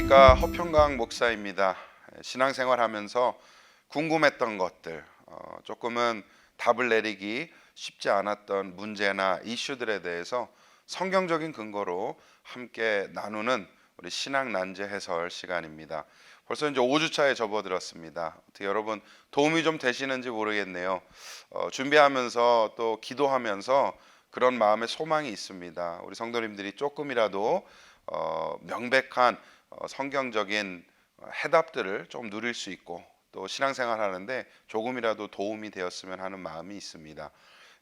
안녕하십니까, 허평강 목사입니다. 신앙생활 하면서 궁금했던 것들, 조금은 답을 내리기 쉽지 않았던 문제나 이슈들에 대해서 성경적인 근거로 함께 나누는 우리 신앙 난제 해설 시간입니다. 벌써 이제 5주차에 접어들었습니다. 어떻게 여러분 도움이 좀 되시는지 모르겠네요. 준비하면서 또 기도하면서 그런 마음의 소망이 있습니다. 우리 성도님들이 조금이라도 명백한 성경적인 해답들을 좀 누릴 수 있고 또 신앙생활 하는데 조금이라도 도움이 되었으면 하는 마음이 있습니다.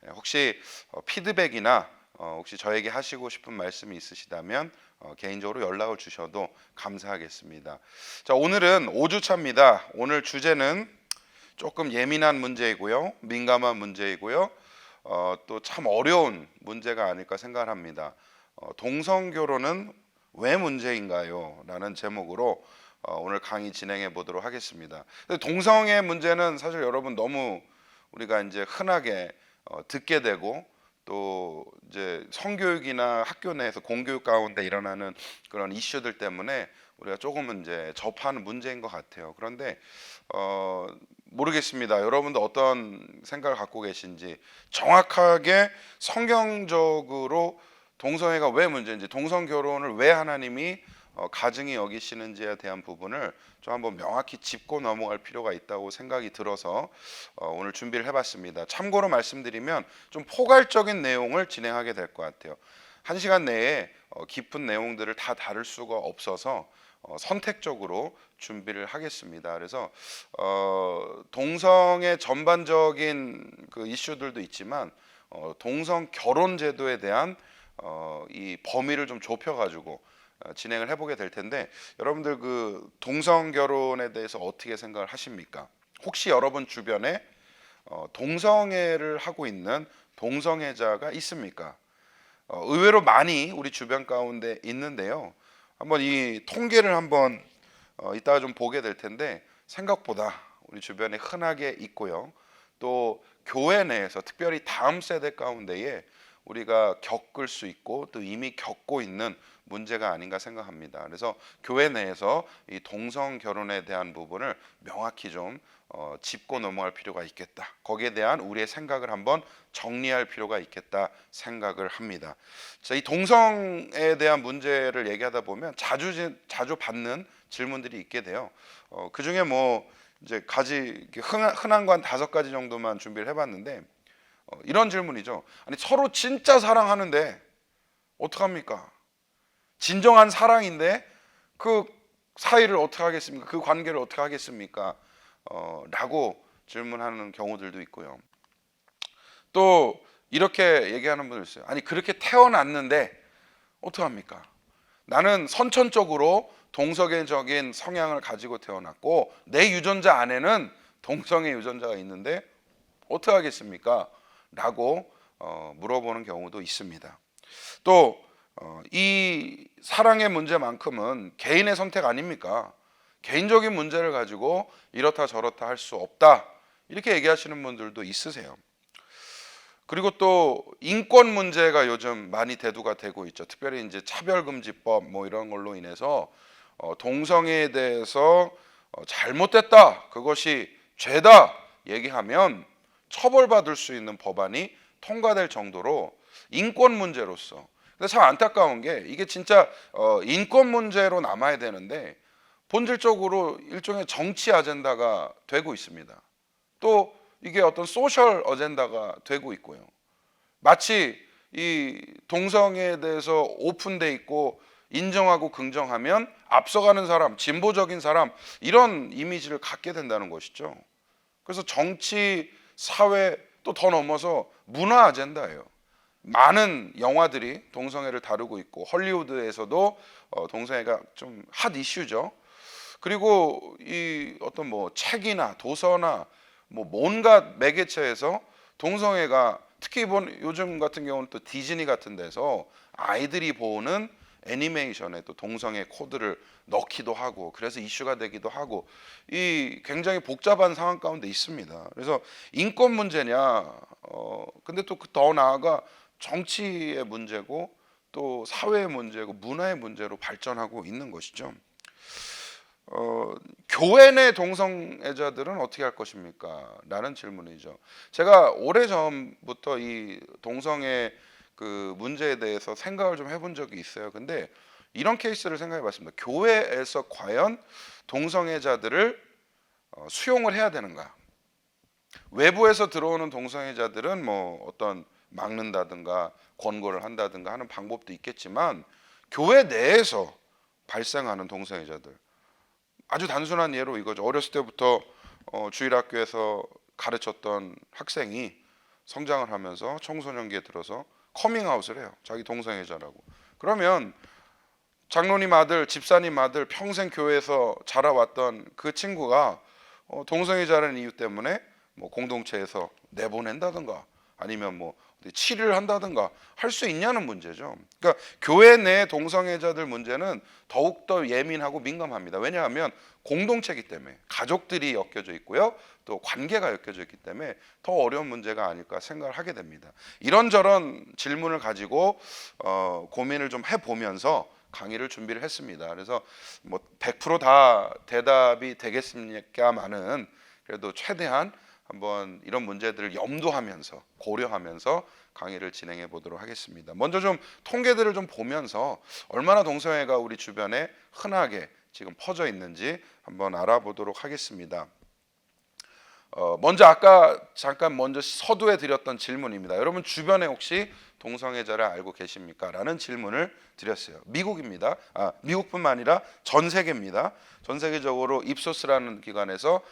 혹시 피드백이나 혹시 저에게 하시고 싶은 말씀이 있으시다면 개인적으로 연락을 주셔도 감사하겠습니다. 자, 오늘은 5주차입니다. 오늘 주제는 조금 예민한 문제이고요, 민감한 문제이고요, 또 참 어려운 문제가 아닐까 생각합니다. 동성 결혼은 왜 문제인가요? 라는 제목으로 오늘 강의 진행해 보도록 하겠습니다. 동성의 문제는 사실 여러분 너무 우리가 이제 흔하게 듣게 되고 또 이제 성교육이나 학교 내에서 공교육 가운데 일어나는 그런 이슈들 때문에 우리가 조금은 이제 접하는 문제인 것 같아요. 그런데 모르겠습니다. 여러분도 어떤 생각을 갖고 계신지, 정확하게 성경적으로 동성애가 왜 문제인지, 동성 결혼을 왜 하나님이 가증히 여기시는지에 대한 부분을 좀 한번 명확히 짚고 넘어갈 필요가 있다고 생각이 들어서 오늘 준비를 해봤습니다. 참고로 말씀드리면 좀 포괄적인 내용을 진행하게 될 것 같아요. 1시간 내에 깊은 내용들을 다 다룰 수가 없어서 선택적으로 준비를 하겠습니다. 그래서 동성의 전반적인 그 이슈들도 있지만 동성 결혼 제도에 대한 이 범위를 좀 좁혀가지고 진행을 해보게 될 텐데, 여러분들 그 동성 결혼에 대해서 어떻게 생각을 하십니까? 혹시 여러분 주변에 동성애를 하고 있는 동성애자가 있습니까? 의외로 많이 우리 주변 가운데 있는데요. 한번 이 통계를 한번 이따가 좀 보게 될 텐데, 생각보다 우리 주변에 흔하게 있고요. 또 교회 내에서 특별히 다음 세대 가운데에 우리가 겪을 수 있고 또 이미 겪고 있는 문제가 아닌가 생각합니다. 그래서 교회 내에서 이 동성 결혼에 대한 부분을 명확히 좀 짚고 넘어갈 필요가 있겠다. 거기에 대한 우리의 생각을 한번 정리할 필요가 있겠다 생각을 합니다. 자, 이 동성에 대한 문제를 얘기하다 보면 자주 받는 질문들이 있게 돼요. 그 중에 뭐 이제 흔한 거 한 5가지 정도만 준비를 해봤는데, 이런 질문이죠. 아니, 서로 진짜 사랑하는데 어떡합니까? 진정한 사랑인데 그 사이를 어떻게 하겠습니까? 그 관계를 어떻게 하겠습니까? 라고 질문하는 경우들도 있고요. 또 이렇게 얘기하는 분들 있어요. 아니, 그렇게 태어났는데 어떡합니까? 나는 선천적으로 동성애적인 성향을 가지고 태어났고 내 유전자 안에는 동성애 유전자가 있는데 어떻게 하겠습니까? 라고 물어보는 경우도 있습니다. 또 이 사랑의 문제만큼은 개인의 선택 아닙니까? 개인적인 문제를 가지고 이렇다 저렇다 할 수 없다, 이렇게 얘기하시는 분들도 있으세요. 그리고 또 인권 문제가 요즘 많이 대두가 되고 있죠. 특별히 이제 차별금지법 뭐 이런 걸로 인해서 동성애에 대해서 잘못됐다, 그것이 죄다 얘기하면 처벌받을 수 있는 법안이 통과될 정도로 인권 문제로서. 근데 참 안타까운 게 이게 진짜 인권 문제로 남아야 되는데 본질적으로 일종의 정치 아젠다가 되고 있습니다. 또 이게 어떤 소셜 어젠다가 되고 있고요. 마치 이 동성애에 대해서 오픈돼 있고 인정하고 긍정하면 앞서가는 사람, 진보적인 사람, 이런 이미지를 갖게 된다는 것이죠. 그래서 정치, 사회, 또 더 넘어서 문화 아젠다예요. 많은 영화들이 동성애를 다루고 있고 헐리우드에서도 동성애가 좀 핫 이슈죠. 그리고 이 어떤 뭐 책이나 도서나 뭐 온갖 매개체에서 동성애가, 특히 이번 요즘 같은 경우는 또 디즈니 같은 데서 아이들이 보는 애니메이션에 또 동성애 코드를 넣기도 하고, 그래서 이슈가 되기도 하고, 이 굉장히 복잡한 상황 가운데 있습니다. 그래서 인권 문제냐, 근데 또 더 나아가 정치의 문제고 또 사회의 문제고 문화의 문제로 발전하고 있는 것이죠. 교회 내 동성애자들은 어떻게 할 것입니까? 라는 질문이죠. 제가 오래전부터 이 동성애 그 문제에 대해서 생각을 좀 해본 적이 있어요. 근데 이런 케이스를 생각해 봤습니다. 교회에서 과연 동성애자들을 수용을 해야 되는가? 외부에서 들어오는 동성애자들은 뭐 어떤 막는다든가 권고를 한다든가 하는 방법도 있겠지만 교회 내에서 발생하는 동성애자들, 아주 단순한 예로 이거죠. 어렸을 때부터 주일학교에서 가르쳤던 학생이 성장을 하면서 청소년기에 들어서 커밍아웃을 해요. 자기 동성애자라고. 그러면 장로님 아들, 집사님 아들, 평생 교회에서 자라왔던 그 친구가 동성애자라는 이유 때문에 뭐 공동체에서 내보낸다든가 아니면 뭐 치료를 한다든가 할 수 있냐는 문제죠. 그러니까 교회 내 동성애자들 문제는 더욱더 예민하고 민감합니다. 왜냐하면 공동체이기 때문에 가족들이 엮여져 있고요. 또 관계가 엮여져 있기 때문에 더 어려운 문제가 아닐까 생각을 하게 됩니다. 이런저런 질문을 가지고 고민을 좀 해보면서 강의를 준비를 했습니다. 그래서 뭐 100%다 대답이 되겠습니까마는 그래도 최대한 한번 이런 문제들을 염두하면서 고려하면서 강의를 진행해 보도록 하겠습니다. 먼저 좀 통계들을 좀 보면서 얼마나 동성애가 우리 주변에 흔하게 지금 퍼져 있는지 한번 알아보도록 하겠습니다. 먼저 아까 잠깐 먼저 서두에 드렸던 질문입니다. 여러분 주변에 혹시 동성애자를 알고 계십니까? 라는 질문을 드렸어요. 미국입니다. 미국뿐만 아니라 전 세계입니다. 전 세계적으로 입소스라는 기관에서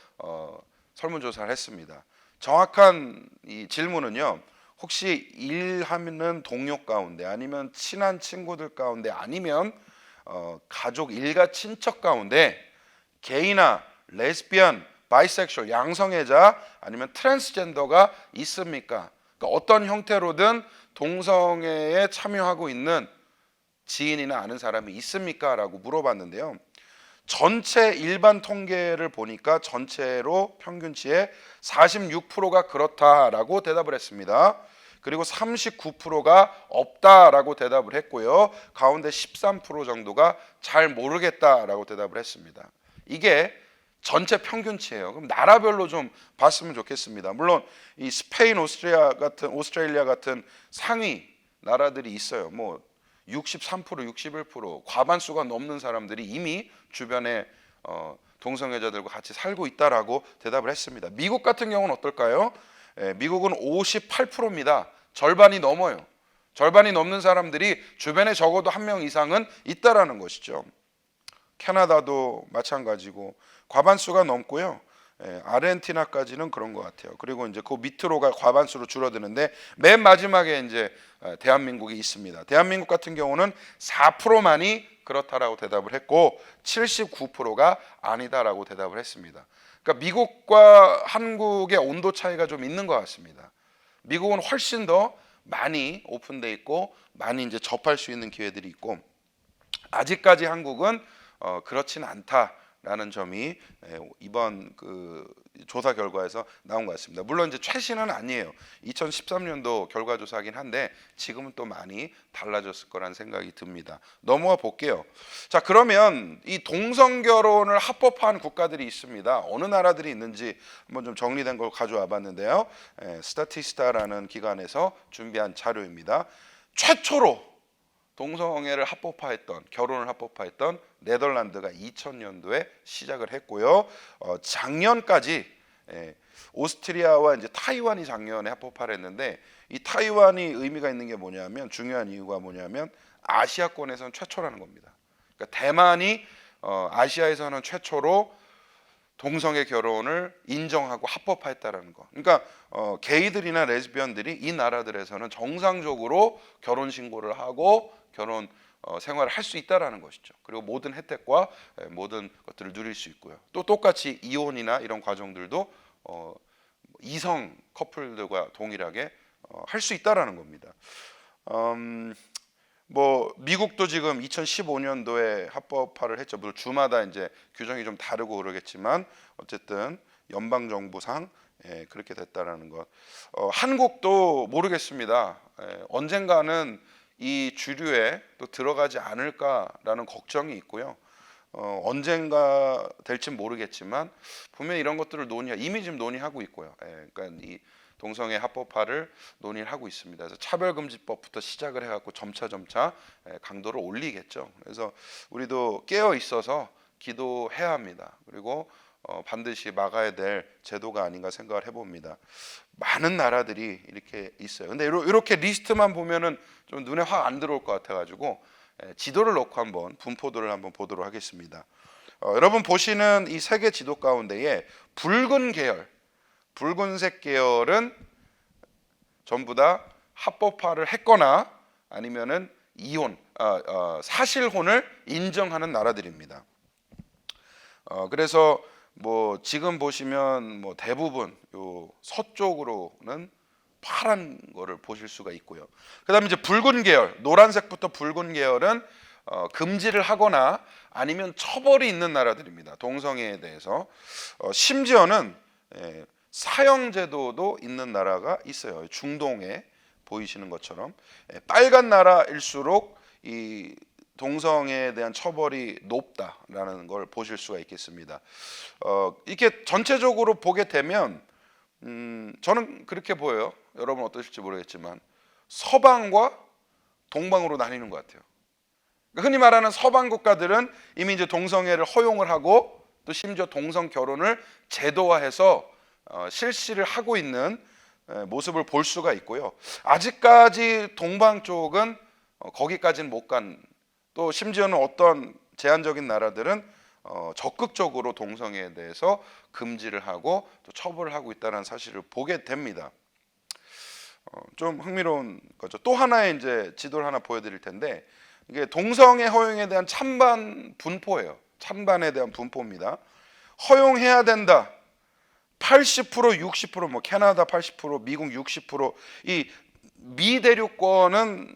설문조사를 했습니다. 정확한 이 질문은요. 혹시 일하는 동료 가운데 아니면 친한 친구들 가운데 아니면 가족 일가 친척 가운데 게이나 레즈비언, 바이섹슈얼, 양성애자 아니면 트랜스젠더가 있습니까? 그러니까 어떤 형태로든 동성애에 참여하고 있는 지인이나 아는 사람이 있습니까? 라고 물어봤는데요. 전체 일반 통계를 보니까 전체로 평균치의 46%가 그렇다라고 대답을 했습니다. 그리고 39%가 없다라고 대답을 했고요. 가운데 13% 정도가 잘 모르겠다라고 대답을 했습니다. 이게 전체 평균치예요. 그럼 나라별로 좀 봤으면 좋겠습니다. 물론 이 스페인, 오스트레일리아 같은 상위 나라들이 있어요. 뭐 63%, 61% 과반수가 넘는 사람들이 이미 주변에 동성애자들과 같이 살고 있다라고 대답을 했습니다. 미국 같은 경우는 어떨까요? 미국은 58%입니다. 절반이 넘어요. 절반이 넘는 사람들이 주변에 적어도 한 명 이상은 있다라는 것이죠. 캐나다도 마찬가지고 과반수가 넘고요. 아르헨티나까지는 그런 것 같아요. 그리고 이제 그 밑으로가 과반수로 줄어드는데 맨 마지막에 이제 대한민국이 있습니다. 대한민국 같은 경우는 4%만이 그렇다라고 대답을 했고 79%가 아니다라고 대답을 했습니다. 그러니까 미국과 한국의 온도 차이가 좀 있는 것 같습니다. 미국은 훨씬 더 많이 오픈돼 있고 많이 이제 접할 수 있는 기회들이 있고 아직까지 한국은 그렇지는 않다라는 점이 이번 그 조사 결과에서 나온 것 같습니다. 물론 이제 최신은 아니에요. 2013년도 결과 조사긴 한데 지금은 또 많이 달라졌을 거란 생각이 듭니다. 넘어가 볼게요. 자, 그러면 이 동성 결혼을 합법화한 국가들이 있습니다. 어느 나라들이 있는지 한번 좀 정리된 걸 가져와 봤는데요. 스타티스타라는 기관에서 준비한 자료입니다. 최초로 동성애를 합법화했던 결혼을 합법화했던 네덜란드가 2000년도에 시작을 했고요. 작년까지 오스트리아와 이제 타이완이 작년에 합법화를 했는데 이 타이완이 의미가 있는 게 뭐냐면 중요한 이유가 뭐냐면 아시아권에서는 최초라는 겁니다. 그러니까 대만이 아시아에서는 최초로 동성애 결혼을 인정하고 합법화했다라는 거. 그러니까 게이들이나 레즈비언들이 이 나라들에서는 정상적으로 결혼 신고를 하고 결혼 생활을 할 수 있다라는 것이죠. 그리고 모든 혜택과 모든 것들을 누릴 수 있고요. 또 똑같이 이혼이나 이런 과정들도 이성 커플들과 동일하게 할 수 있다라는 겁니다. 뭐 미국도 지금 2015년도에 합법화를 했죠. 물론 주마다 이제 규정이 좀 다르고 그러겠지만 어쨌든 연방 정부상 그렇게 됐다라는 것. 한국도 모르겠습니다. 언젠가는 이 주류에 또 들어가지 않을까라는 걱정이 있고요. 언젠가 될지 모르겠지만 분명히 이런 것들을 이미 지금 논의하고 있고요. 그러니까 이 동성애 합법화를 논의를 하고 있습니다. 그래서 차별금지법부터 시작을 해갖고 점차 강도를 올리겠죠. 그래서 우리도 깨어 있어서 기도해야 합니다. 그리고 반드시 막아야 될 제도가 아닌가 생각을 해봅니다. 많은 나라들이 이렇게 있어요. 근데 이렇게 리스트만 보면은 좀 눈에 확 안 들어올 것 같아가지고 지도를 놓고 한번 분포도를 한번 보도록 하겠습니다. 여러분 보시는 이 세계 지도 가운데에 붉은 계열, 붉은색 계열은 전부 다 합법화를 했거나 아니면은 이혼, 사실혼을 인정하는 나라들입니다. 그래서 뭐 지금 보시면 뭐 대부분 요 서쪽으로는 파란 거를 보실 수가 있고요. 그다음에 이제 붉은 계열, 노란색부터 붉은 계열은 금지를 하거나 아니면 처벌이 있는 나라들입니다. 동성애에 대해서 심지어는 사형 제도도 있는 나라가 있어요. 중동에 보이시는 것처럼 빨간 나라일수록 이 동성애에 대한 처벌이 높다라는 걸 보실 수가 있겠습니다. 이렇게 전체적으로 보게 되면 저는 그렇게 보여요. 여러분 어떠실지 모르겠지만 서방과 동방으로 나뉘는 것 같아요. 흔히 말하는 서방 국가들은 이미 이제 동성애를 허용을 하고 또 심지어 동성 결혼을 제도화해서 실시를 하고 있는 모습을 볼 수가 있고요. 아직까지 동방 쪽은 거기까지는 못 간, 또 심지어는 어떤 제한적인 나라들은 적극적으로 동성애에 대해서 금지를 하고 또 처벌을 하고 있다는 사실을 보게 됩니다. 좀 흥미로운 거죠. 또 하나의 이제 지도를 하나 보여드릴 텐데 이게 동성애 허용에 대한 찬반 분포예요. 찬반에 대한 분포입니다. 허용해야 된다. 80%, 60%, 뭐 캐나다 80%, 미국 60%, 이 미대륙권은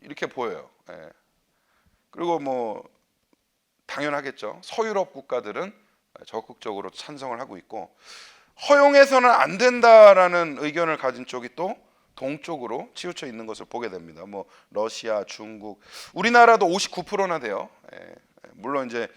이렇게 보여요. 그리고 뭐 당연하겠죠. 서유럽 국가들은 적극적으로 찬성을 하고 있고 허용해서는 안 된다라는 의견을 가진 쪽이 또 동쪽으로 치우쳐 있는 것을 보게 됩니다. 뭐 러시아, 중국, 우리나라도 59%나 돼요. 물론 이제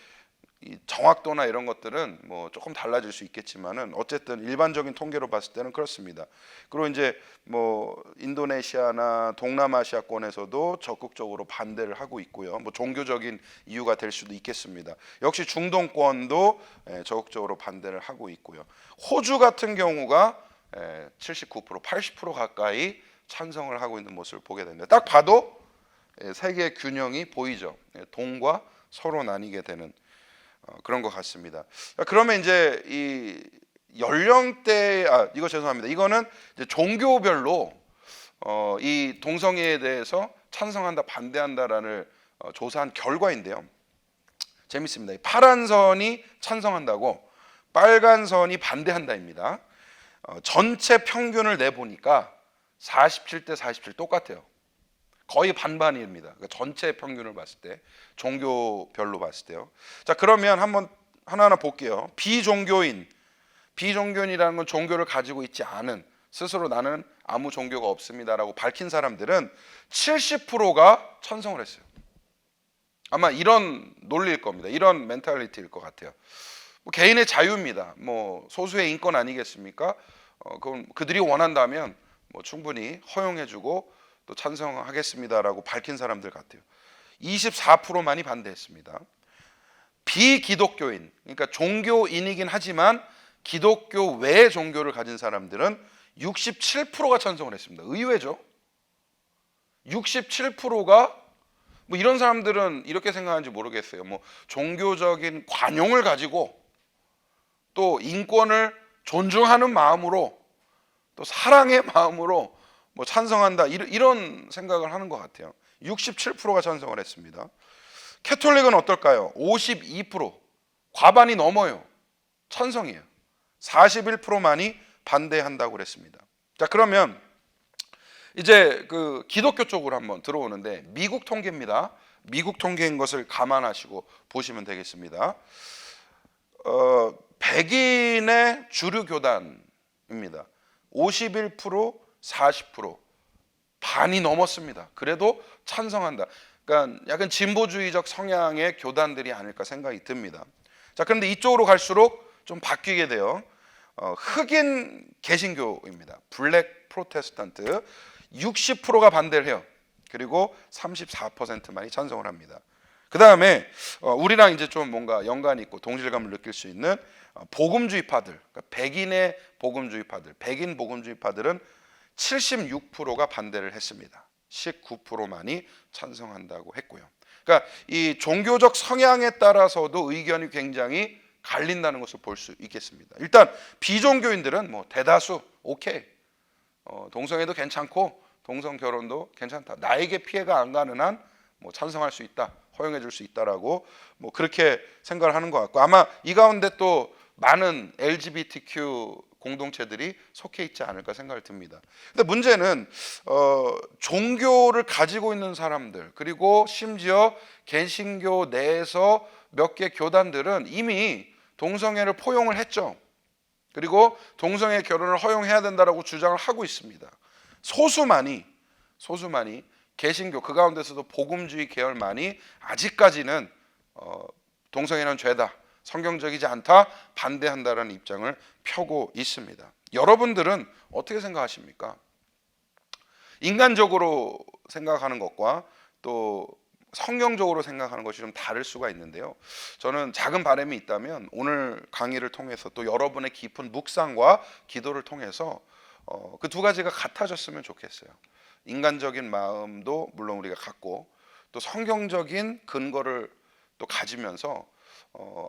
이 정확도나 이런 것들은 뭐 조금 달라질 수 있겠지만은 어쨌든 일반적인 통계로 봤을 때는 그렇습니다. 그리고 이제 뭐 인도네시아나 동남아시아권에서도 적극적으로 반대를 하고 있고요. 뭐 종교적인 이유가 될 수도 있겠습니다. 역시 중동권도 적극적으로 반대를 하고 있고요. 호주 같은 경우가 79%, 80% 가까이 찬성을 하고 있는 모습을 보게 됩니다. 딱 봐도 세계 균형이 보이죠. 동과 서로 나뉘게 되는 그런 것 같습니다. 그러면 이제 이 연령대, 이거 죄송합니다. 이거는 이제 종교별로 이 동성애에 대해서 찬성한다, 반대한다라는 조사한 결과인데요. 재밌습니다. 파란 선이 찬성한다고, 빨간 선이 반대한다입니다. 전체 평균을 내보니까 47대 47 똑같아요. 거의 반반입니다. 그러니까 전체 평균을 봤을 때, 종교별로 봤을 때요. 자, 그러면 한번 하나하나 볼게요. 비종교인이라는 건 종교를 가지고 있지 않은, 스스로 나는 아무 종교가 없습니다라고 밝힌 사람들은 70%가 찬성을 했어요. 아마 이런 논리일 겁니다. 이런 멘탈리티일 것 같아요. 뭐 개인의 자유입니다. 뭐 소수의 인권 아니겠습니까? 그건 그들이 원한다면 뭐 충분히 허용해주고 또 찬성하겠습니다라고 밝힌 사람들 같아요. 24%만이 반대했습니다. 비기독교인, 그러니까 종교인이긴 하지만 기독교 외의 종교를 가진 사람들은 67%가 찬성을 했습니다. 의외죠. 67%가 뭐 이런 사람들은 이렇게 생각하는지 모르겠어요. 뭐 종교적인 관용을 가지고 또 인권을 존중하는 마음으로 또 사랑의 마음으로 뭐 찬성한다 이런 생각을 하는 것 같아요. 67%가 찬성을 했습니다. 캐톨릭은 어떨까요? 52%, 과반이 넘어요. 찬성이에요. 41%만이 반대한다고 그랬습니다. 자, 그러면 이제 그 기독교 쪽으로 한번 들어오는데 미국 통계입니다. 미국 통계인 것을 감안하시고 보시면 되겠습니다. 백인의 주류 교단입니다. 51%, 40%, 반이 넘었습니다. 그래도 찬성한다. 그러니까 약간 진보주의적 성향의 교단들이 아닐까 생각이 듭니다. 자, 그런데 이쪽으로 갈수록 좀 바뀌게 돼요. 흑인 개신교입니다. 블랙 프로테스탄트 60%가 반대를 해요. 그리고 34%만이 찬성을 합니다. 그 다음에 우리랑 이제 좀 뭔가 연관이 있고 동질감을 느낄 수 있는 복음주의파들, 그러니까 백인의 복음주의파들, 백인 복음주의파들은 76%가 반대를 했습니다. 19%만이 찬성한다고 했고요. 그러니까 이 종교적 성향에 따라서도 의견이 굉장히 갈린다는 것을 볼 수 있겠습니다. 일단 비종교인들은 뭐 대다수 오케이, 동성애도 괜찮고 동성 결혼도 괜찮다. 나에게 피해가 안 가는 한 뭐 찬성할 수 있다, 허용해 줄 수 있다라고 뭐 그렇게 생각을 하는 것 같고, 아마 이 가운데 또 많은 LGBTQ 공동체들이 속해 있지 않을까 생각을 듭니다. 근데 문제는 종교를 가지고 있는 사람들, 그리고 심지어 개신교 내에서 몇 개 교단들은 이미 동성애를 포용을 했죠. 그리고 동성애 결혼을 허용해야 된다라고 주장을 하고 있습니다. 소수만이 개신교, 그 가운데서도 복음주의 계열만이 아직까지는 동성애는 죄다, 성경적이지 않다, 반대한다라는 입장을 펴고 있습니다. 여러분들은 어떻게 생각하십니까? 인간적으로 생각하는 것과 또 성경적으로 생각하는 것이 좀 다를 수가 있는데요. 저는 작은 바람이 있다면 오늘 강의를 통해서 또 여러분의 깊은 묵상과 기도를 통해서 그 두 가지가 같아졌으면 좋겠어요. 인간적인 마음도 물론 우리가 갖고 또 성경적인 근거를 또 가지면서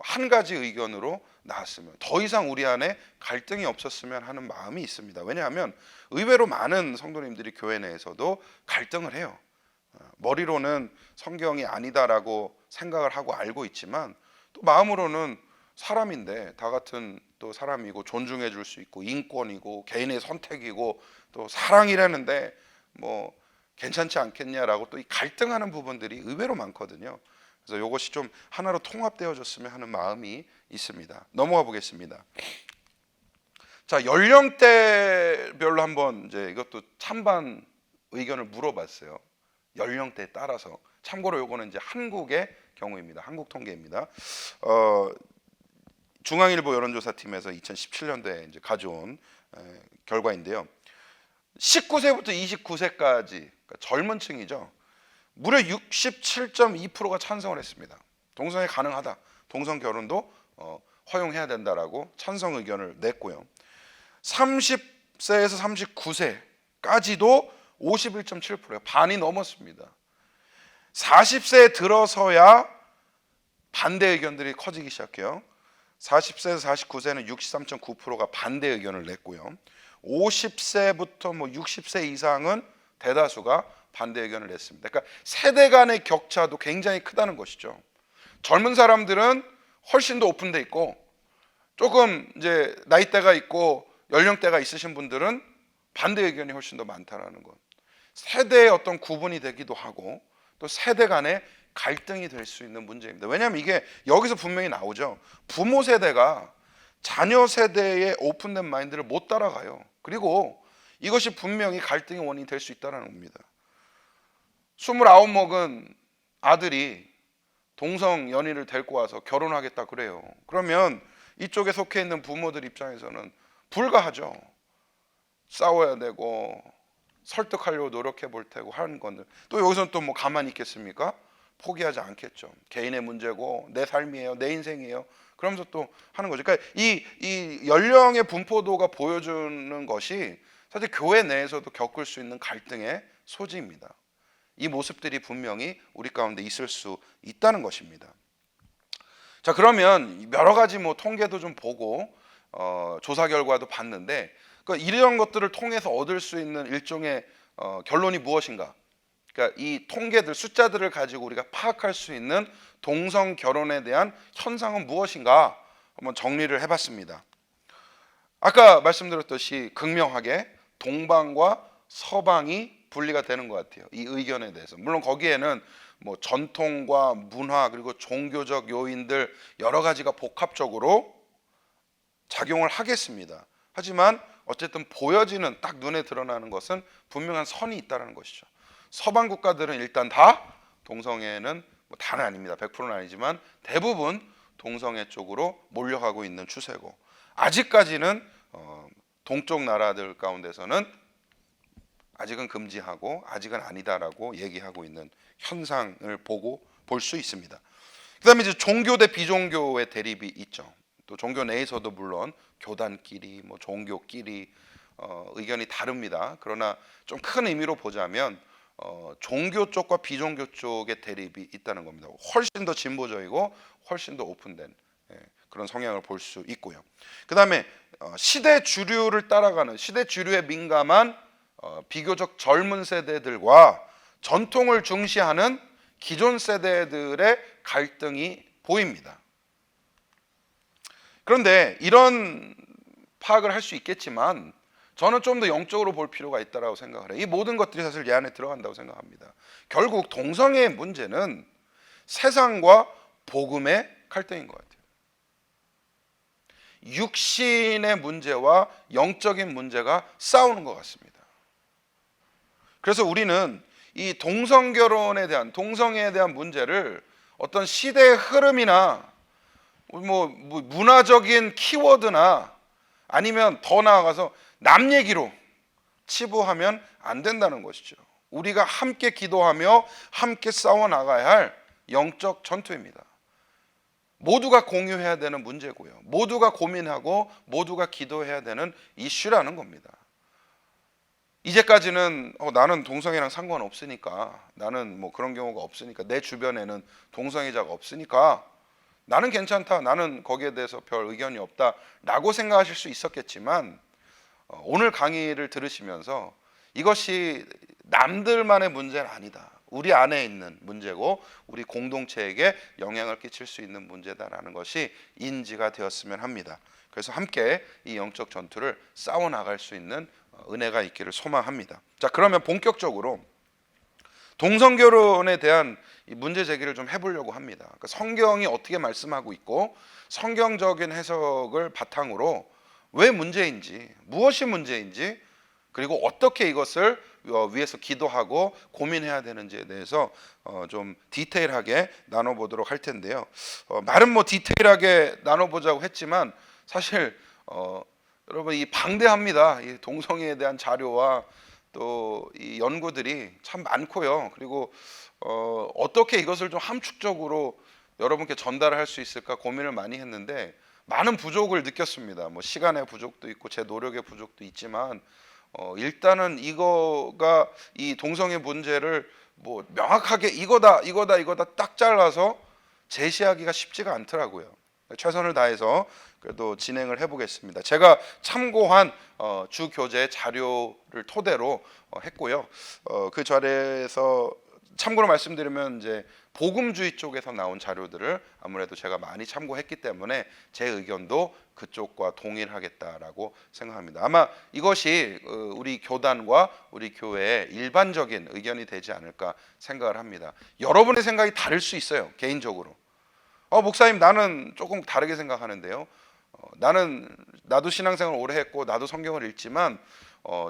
한 가지 의견으로 나왔으면, 더 이상 우리 안에 갈등이 없었으면 하는 마음이 있습니다. 왜냐하면 의외로 많은 성도님들이 교회 내에서도 갈등을 해요. 머리로는 성경이 아니다라고 생각을 하고 알고 있지만 또 마음으로는 사람인데 다 같은 또 사람이고 존중해 줄 수 있고 인권이고 개인의 선택이고 또 사랑이라는데 뭐 괜찮지 않겠냐라고 또 이 갈등하는 부분들이 의외로 많거든요. 그래서 이것이 좀 하나로 통합되어졌으면 하는 마음이 있습니다. 넘어가 보겠습니다. 자, 연령대별로 한번 이제 이것도 찬반 의견을 물어봤어요. 연령대에 따라서. 참고로 요거는 이제 한국의 경우입니다. 한국 통계입니다. 중앙일보 여론조사팀에서 2017년도에 이제 가져온 결과인데요. 19세부터 29세까지, 그러니까 젊은 층이죠. 무려 67.2%가 찬성을 했습니다. 동성애 가능하다, 동성 결혼도 허용해야 된다라고 찬성 의견을 냈고요. 30세에서 39세까지도 51.7%예요. 반이 넘었습니다. 40세에 들어서야 반대 의견들이 커지기 시작해요. 40세에서 49세는 63.9%가 반대 의견을 냈고요. 50세부터 뭐 60세 이상은 대다수가 반대 의견을 냈습니다. 그러니까 세대 간의 격차도 굉장히 크다는 것이죠. 젊은 사람들은 훨씬 더 오픈돼 있고, 조금 이제 나이대가 있고 연령대가 있으신 분들은 반대 의견이 훨씬 더 많다라는 것. 세대의 어떤 구분이 되기도 하고 또 세대 간의 갈등이 될 수 있는 문제입니다. 왜냐하면 이게 여기서 분명히 나오죠. 부모 세대가 자녀 세대의 오픈된 마인드를 못 따라가요. 그리고 이것이 분명히 갈등의 원인이 될 수 있다는 겁니다. 29 먹은 아들이 동성 연인을 데리고 와서 결혼하겠다 그래요. 그러면 이쪽에 속해 있는 부모들 입장에서는 불가하죠. 싸워야 되고 설득하려고 노력해 볼 테고 하는 건데, 또 여기서는 또 뭐 가만히 있겠습니까? 포기하지 않겠죠. 개인의 문제고 내 삶이에요, 내 인생이에요. 그러면서 또 하는 거죠. 그러니까 이 연령의 분포도가 보여주는 것이 사실 교회 내에서도 겪을 수 있는 갈등의 소지입니다. 이 모습들이 분명히 우리 가운데 있을 수 있다는 것입니다. 자, 그러면 여러 가지 뭐 통계도 좀 보고 조사 결과도 봤는데, 그러니까 이런 것들을 통해서 얻을 수 있는 일종의 결론이 무엇인가? 그러니까 이 통계들, 숫자들을 가지고 우리가 파악할 수 있는 동성 결혼에 대한 현상은 무엇인가 한번 정리를 해봤습니다. 아까 말씀드렸듯이 극명하게 동방과 서방이 분리가 되는 것 같아요. 이 의견에 대해서. 물론 거기에는 뭐 전통과 문화 그리고 종교적 요인들 여러 가지가 복합적으로 작용을 하겠습니다. 하지만 어쨌든 보여지는, 딱 눈에 드러나는 것은 분명한 선이 있다는 것이죠. 서방 국가들은 일단 다 동성애는 뭐 다는 아닙니다. 100%는 아니지만 대부분 동성애 쪽으로 몰려가고 있는 추세고, 아직까지는 동쪽 나라들 가운데서는 아직은 금지하고 아직은 아니다라고 얘기하고 있는 현상을 볼 수 있습니다. 그다음에 이제 종교 대 비종교의 대립이 있죠. 또 종교 내에서도 물론 교단끼리 뭐 종교끼리 의견이 다릅니다. 그러나 좀 큰 의미로 보자면 종교 쪽과 비종교 쪽의 대립이 있다는 겁니다. 훨씬 더 진보적이고 훨씬 더 오픈된 그런 성향을 볼 수 있고요. 그 다음에 시대 주류를 따라가는, 시대 주류에 민감한 비교적 젊은 세대들과 전통을 중시하는 기존 세대들의 갈등이 보입니다. 그런데 이런 파악을 할 수 있겠지만 저는 좀 더 영적으로 볼 필요가 있다고 생각을 해요. 이 모든 것들이 사실 이 안에 들어간다고 생각합니다. 결국 동성애의 문제는 세상과 복음의 갈등인 것 같아요. 육신의 문제와 영적인 문제가 싸우는 것 같습니다. 그래서 우리는 이 동성결혼에 대한, 동성애에 대한 문제를 어떤 시대의 흐름이나 뭐 문화적인 키워드나 아니면 더 나아가서 남 얘기로 치부하면 안 된다는 것이죠. 우리가 함께 기도하며 함께 싸워 나가야 할 영적 전투입니다. 모두가 공유해야 되는 문제고요. 모두가 고민하고 모두가 기도해야 되는 이슈라는 겁니다. 이제까지는 나는 동성애랑 상관없으니까, 나는 뭐 그런 경우가 없으니까, 내 주변에는 동성애자가 없으니까 나는 괜찮다, 나는 거기에 대해서 별 의견이 없다 라고 생각하실 수 있었겠지만, 오늘 강의를 들으시면서 이것이 남들만의 문제는 아니다, 우리 안에 있는 문제고 우리 공동체에게 영향을 끼칠 수 있는 문제다라는 것이 인지가 되었으면 합니다. 그래서 함께 이 영적 전투를 싸워 나갈 수 있는 은혜가 있기를 소망합니다. 자, 그러면 본격적으로 동성결혼에 대한 문제 제기를 좀 해보려고 합니다. 그러니까 성경이 어떻게 말씀하고 있고 성경적인 해석을 바탕으로 왜 문제인지, 무엇이 문제인지, 그리고 어떻게 이것을 위해서 기도하고 고민해야 되는지에 대해서 좀 디테일하게 나눠보도록 할 텐데요. 말은 뭐 디테일하게 나눠보자고 했지만 사실 여러분 이 방대합니다. 이 동성애에 대한 자료와 또 이 연구들이 참 많고요. 그리고 어떻게 이것을 좀 함축적으로 여러분께 전달할 수 있을까 고민을 많이 했는데 많은 부족을 느꼈습니다. 뭐 시간의 부족도 있고 제 노력의 부족도 있지만 일단은 이거가 이 동성애 문제를 뭐 명확하게 이거다 딱 잘라서 제시하기가 쉽지가 않더라고요. 최선을 다해서 그래도 진행을 해보겠습니다. 제가 참고한 주 교재 자료를 토대로 했고요. 그 자리에서 참고로 말씀드리면 이제 복음주의 쪽에서 나온 자료들을 아무래도 제가 많이 참고했기 때문에 제 의견도 그쪽과 동일하겠다라고 생각합니다. 아마 이것이 우리 교단과 우리 교회의 일반적인 의견이 되지 않을까 생각을 합니다. 여러분의 생각이 다를 수 있어요. 개인적으로. 목사님 나는 조금 다르게 생각하는데요. 나도 신앙생활 오래 했고 나도 성경을 읽지만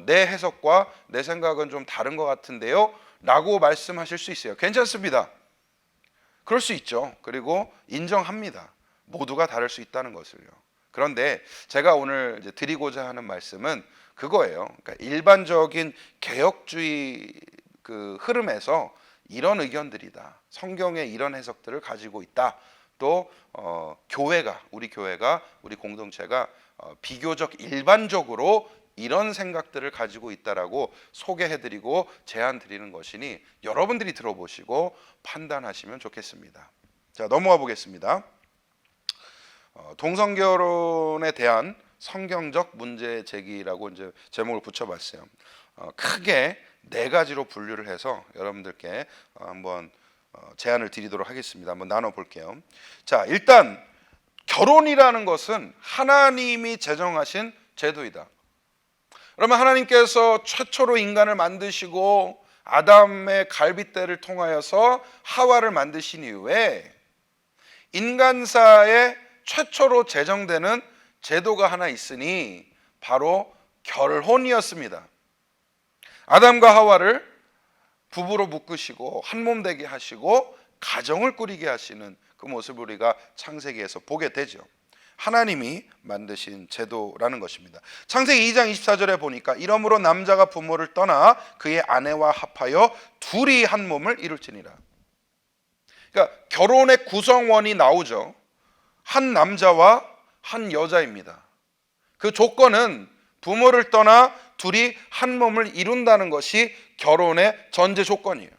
내 해석과 내 생각은 좀 다른 것 같은데요 라고 말씀하실 수 있어요. 괜찮습니다. 그럴 수 있죠. 그리고 인정합니다. 모두가 다를 수 있다는 것을요. 그런데 제가 오늘 이제 드리고자 하는 말씀은 그거예요. 그러니까 일반적인 개혁주의 그 흐름에서 이런 의견들이다, 성경에 이런 해석들을 가지고 있다, 또 우리 교회가 우리 공동체가 비교적 일반적으로 이런 생각들을 가지고 있다라고 소개해드리고 제안드리는 것이니 여러분들이 들어보시고 판단하시면 좋겠습니다. 자, 넘어가 보겠습니다. 동성결혼에 대한 성경적 문제 제기라고 이제 제목을 붙여봤어요. 크게 네 가지로 분류를 해서 여러분들께 한번 제안을 드리도록 하겠습니다. 한번 나눠볼게요. 자, 일단 결혼이라는 것은 하나님이 제정하신 제도이다. 그러면 하나님께서 최초로 인간을 만드시고 아담의 갈빗대를 통하여서 하와를 만드신 이후에 인간사에 최초로 제정되는 제도가 하나 있으니 바로 결혼이었습니다. 아담과 하와를 부부로 묶으시고 한 몸 되게 하시고 가정을 꾸리게 하시는 그 모습을 우리가 창세기에서 보게 되죠. 하나님이 만드신 제도라는 것입니다. 창세기 2장 24절에 보니까 이러므로 남자가 부모를 떠나 그의 아내와 합하여 둘이 한 몸을 이룰지니라. 그러니까 결혼의 구성원이 나오죠. 한 남자와 한 여자입니다. 그 조건은 부모를 떠나 둘이 한 몸을 이룬다는 것이 결혼의 전제 조건이에요.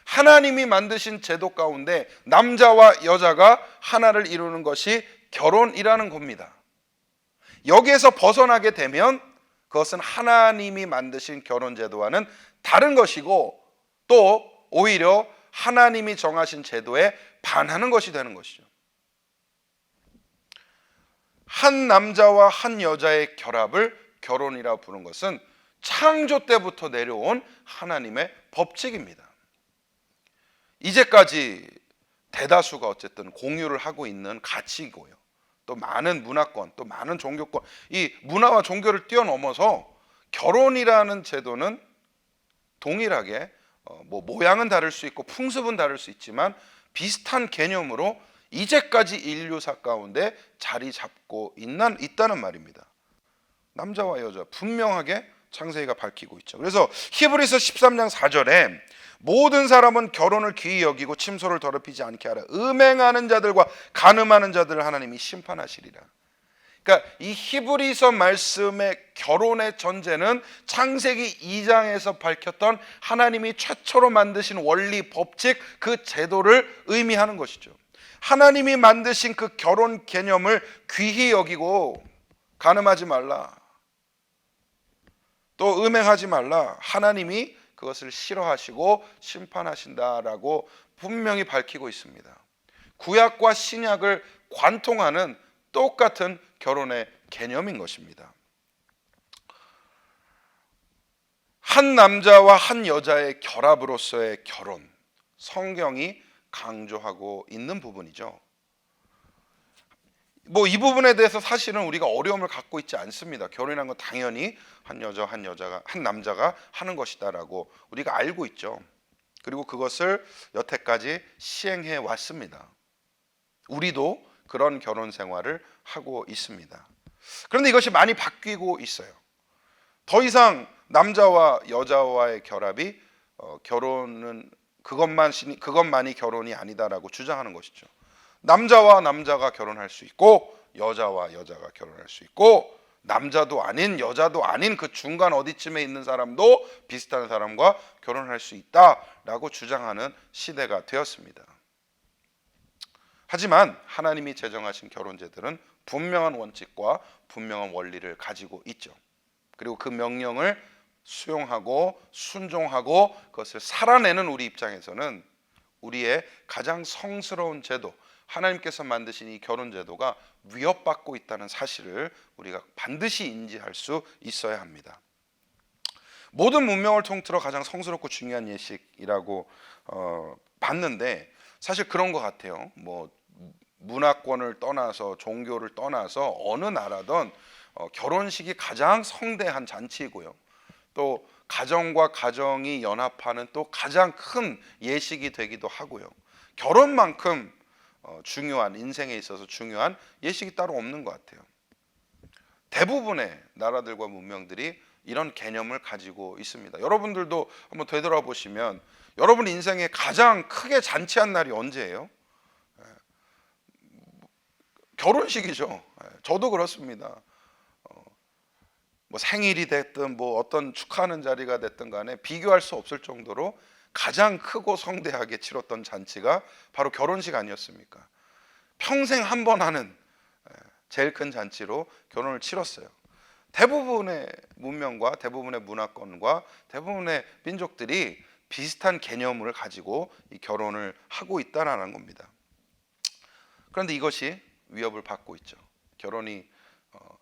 하나님이 만드신 제도 가운데 남자와 여자가 하나를 이루는 것이 결혼이라는 겁니다. 여기에서 벗어나게 되면 그것은 하나님이 만드신 결혼 제도와는 다른 것이고 또 오히려 하나님이 정하신 제도에 반하는 것이 되는 것이죠. 한 남자와 한 여자의 결합을 결혼이라고 부르는 것은 창조 때부터 내려온 하나님의 법칙입니다. 이제까지 대다수가 어쨌든 공유를 하고 있는 가치이고요. 또 많은 문화권, 또 많은 종교권, 이 문화와 종교를 뛰어넘어서 결혼이라는 제도는 동일하게 모양은 다를 수 있고 풍습은 다를 수 있지만 비슷한 개념으로 이제까지 인류사 가운데 자리 잡고 있다는 말입니다. 남자와 여자 분명하게 창세기가 밝히고 있죠. 그래서 히브리서 13장 4절에 모든 사람은 결혼을 귀히 여기고 침소를 더럽히지 않게 하라. 음행하는 자들과 간음하는 자들을 하나님이 심판하시리라. 그러니까 이 히브리서 말씀의 결혼의 전제는 창세기 2장에서 밝혔던 하나님이 최초로 만드신 원리, 법칙, 그 제도를 의미하는 것이죠. 하나님이 만드신 그 결혼 개념을 귀히 여기고 간음하지 말라, 또 음행하지 말라, 하나님이 그것을 싫어하시고 심판하신다라고 분명히 밝히고 있습니다. 구약과 신약을 관통하는 똑같은 결혼의 개념인 것입니다. 한 남자와 한 여자의 결합으로서의 결혼, 성경이 강조하고 있는 부분이죠. 이 부분에 대해서 사실은 우리가 어려움을 갖고 있지 않습니다. 결혼이라는 건 당연히 한 남자가 하는 것이다라고 우리가 알고 있죠. 그리고 그것을 여태까지 시행해 왔습니다. 우리도 그런 결혼 생활을 하고 있습니다. 그런데 이것이 많이 바뀌고 있어요. 더 이상 남자와 여자와의 결합이 결혼은 그것만이 결혼이 아니다라고 주장하는 것이죠. 남자와 남자가 결혼할 수 있고 여자와 여자가 결혼할 수 있고 남자도 아닌 여자도 아닌 그 중간 어디쯤에 있는 사람도 비슷한 사람과 결혼할 수 있다라고 주장하는 시대가 되었습니다. 하지만 하나님이 제정하신 결혼제들은 분명한 원칙과 분명한 원리를 가지고 있죠. 그리고 그 명령을 수용하고 순종하고 그것을 살아내는 우리 입장에서는 우리의 가장 성스러운 제도, 하나님께서 만드신 이 결혼 제도가 위협받고 있다는 사실을 우리가 반드시 인지할 수 있어야 합니다. 모든 문명을 통틀어 가장 성스럽고 중요한 예식이라고 봤는데 사실 그런 것 같아요. 문화권을 떠나서 종교를 떠나서 어느 나라든 결혼식이 가장 성대한 잔치이고요. 또 가정과 가정이 연합하는 또 가장 큰 예식이 되기도 하고요. 결혼만큼 중요한, 인생에 있어서 중요한 예식이 따로 없는 것 같아요. 대부분의 나라들과 문명들이 이런 개념을 가지고 있습니다. 여러분들도 한번 되돌아보시면 여러분 인생에 가장 크게 잔치한 날이 언제예요? 결혼식이죠. 저도 그렇습니다. 생일이 됐든 어떤 축하하는 자리가 됐든 간에 비교할 수 없을 정도로 가장 크고 성대하게 치렀던 잔치가 바로 결혼식 아니었습니까? 평생 한 번 하는 제일 큰 잔치로 결혼을 치렀어요. 대부분의 문명과 대부분의 문화권과 대부분의 민족들이 비슷한 개념을 가지고 이 결혼을 하고 있다는 겁니다. 그런데 이것이 위협을 받고 있죠. 결혼이